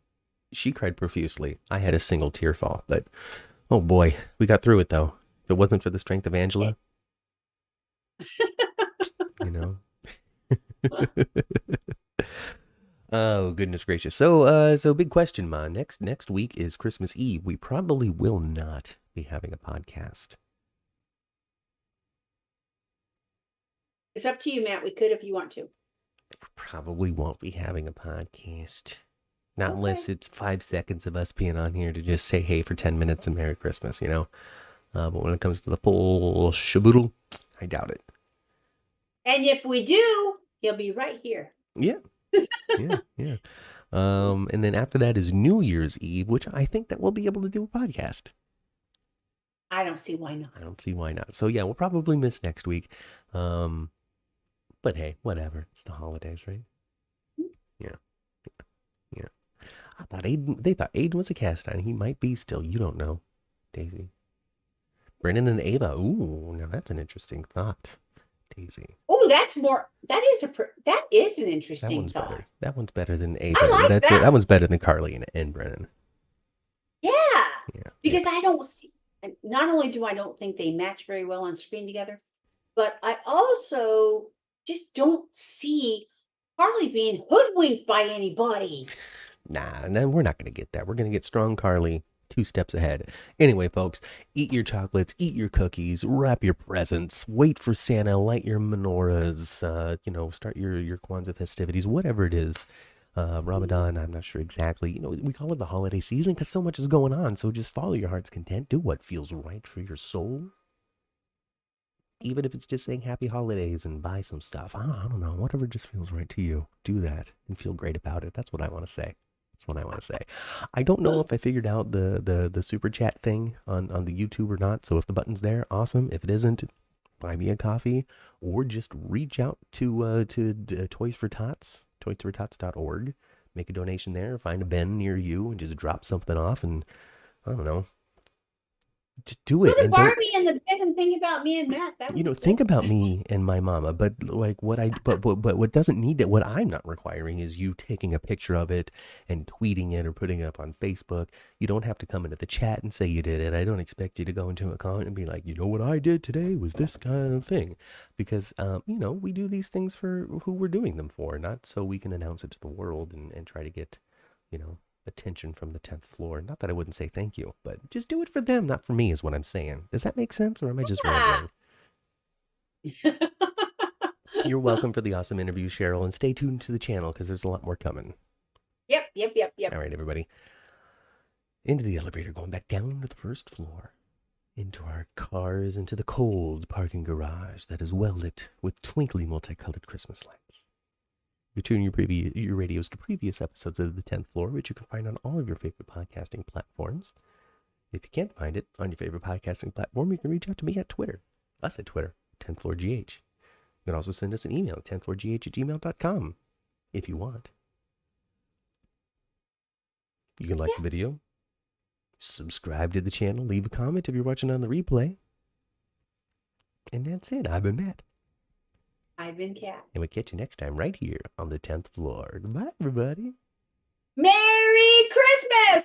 She cried profusely. I had a single tear fall, but oh boy, we got through it though. If it wasn't for the strength of Angela, Oh goodness gracious. So big question, Ma. Next week is Christmas Eve. We probably will not be having a podcast. It's up to you, Matt. We could if you want to. Probably won't be having a podcast. Not unless it's 5 seconds of us being on here to just say hey for 10 minutes and Merry Christmas, But when it comes to the full shaboodle, I doubt it. And if we do, he'll be right here. Yeah. Yeah. And then after that is New Year's Eve, which I think that we'll be able to do a podcast. I don't see why not. So yeah, we'll probably miss next week. But hey, whatever. It's the holidays, right? Yeah. They thought Aiden was a cast iron. He might be still. You don't know, Daisy. Brennan and Ava. Ooh, now that's an interesting thought, Daisy. Oh, that is an interesting thought. Better. That one's better than Ava. I like that. That one's better than Carly and Brennan. Yeah. Because I don't see. Not only do I don't think they match very well on screen together, but I also just don't see Carly being hoodwinked by anybody. Nah, we're not going to get that. We're going to get strong Carly 2 steps ahead. Anyway, folks, eat your chocolates, eat your cookies, wrap your presents, wait for Santa, light your menorahs, start your Kwanzaa festivities, whatever it is. Ramadan, I'm not sure exactly. We call it the holiday season because so much is going on. So just follow your heart's content. Do what feels right for your soul. Even if it's just saying happy holidays and buy some stuff. I don't know. Whatever just feels right to you. Do that and feel great about it. That's what I want to say. I don't know if I figured out the super chat thing on the YouTube or not. So if the button's there, awesome. If it isn't, buy me a coffee or just reach out to Toys for Tots, toysfortots.org. Make a donation there. Find a bin near you and just drop something off. And I don't know. Just do Put it, the and don't, Barbie in the bed and think about me and Matt. That would be think great. about me and my mama. But like but what doesn't need it, what I'm not requiring is you taking a picture of it and tweeting it or putting it up on Facebook. You don't have to come into the chat and say you did it. I don't expect you to go into a comment and be like, you know what I did today was this kind of thing, because we do these things for who we're doing them for, not so we can announce it to the world and try to get, you know, attention from the 10th floor. Not that I wouldn't say thank you, but just do it for them, not for me, is what I'm saying. Does that make sense, or am I just rambling? You're welcome for the awesome interview, Cheryl, and stay tuned to the channel because there's a lot more coming. Yep. All right, everybody. Into the elevator, going back down to the first floor. Into our cars, into the cold parking garage that is well lit with twinkly multicolored Christmas lights. You tune your radios to previous episodes of the 10th floor, which you can find on all of your favorite podcasting platforms. If you can't find it on your favorite podcasting platform, you can reach out to me at Twitter. Us at Twitter, 10th floor GH. You can also send us an email at 10thfloorgh@gmail.com if you want. You can like the video, subscribe to the channel, leave a comment if you're watching on the replay. And that's it. I've been Matt. I've been Kat. And we'll catch you next time right here on the 10th floor. Goodbye, everybody. Merry Christmas!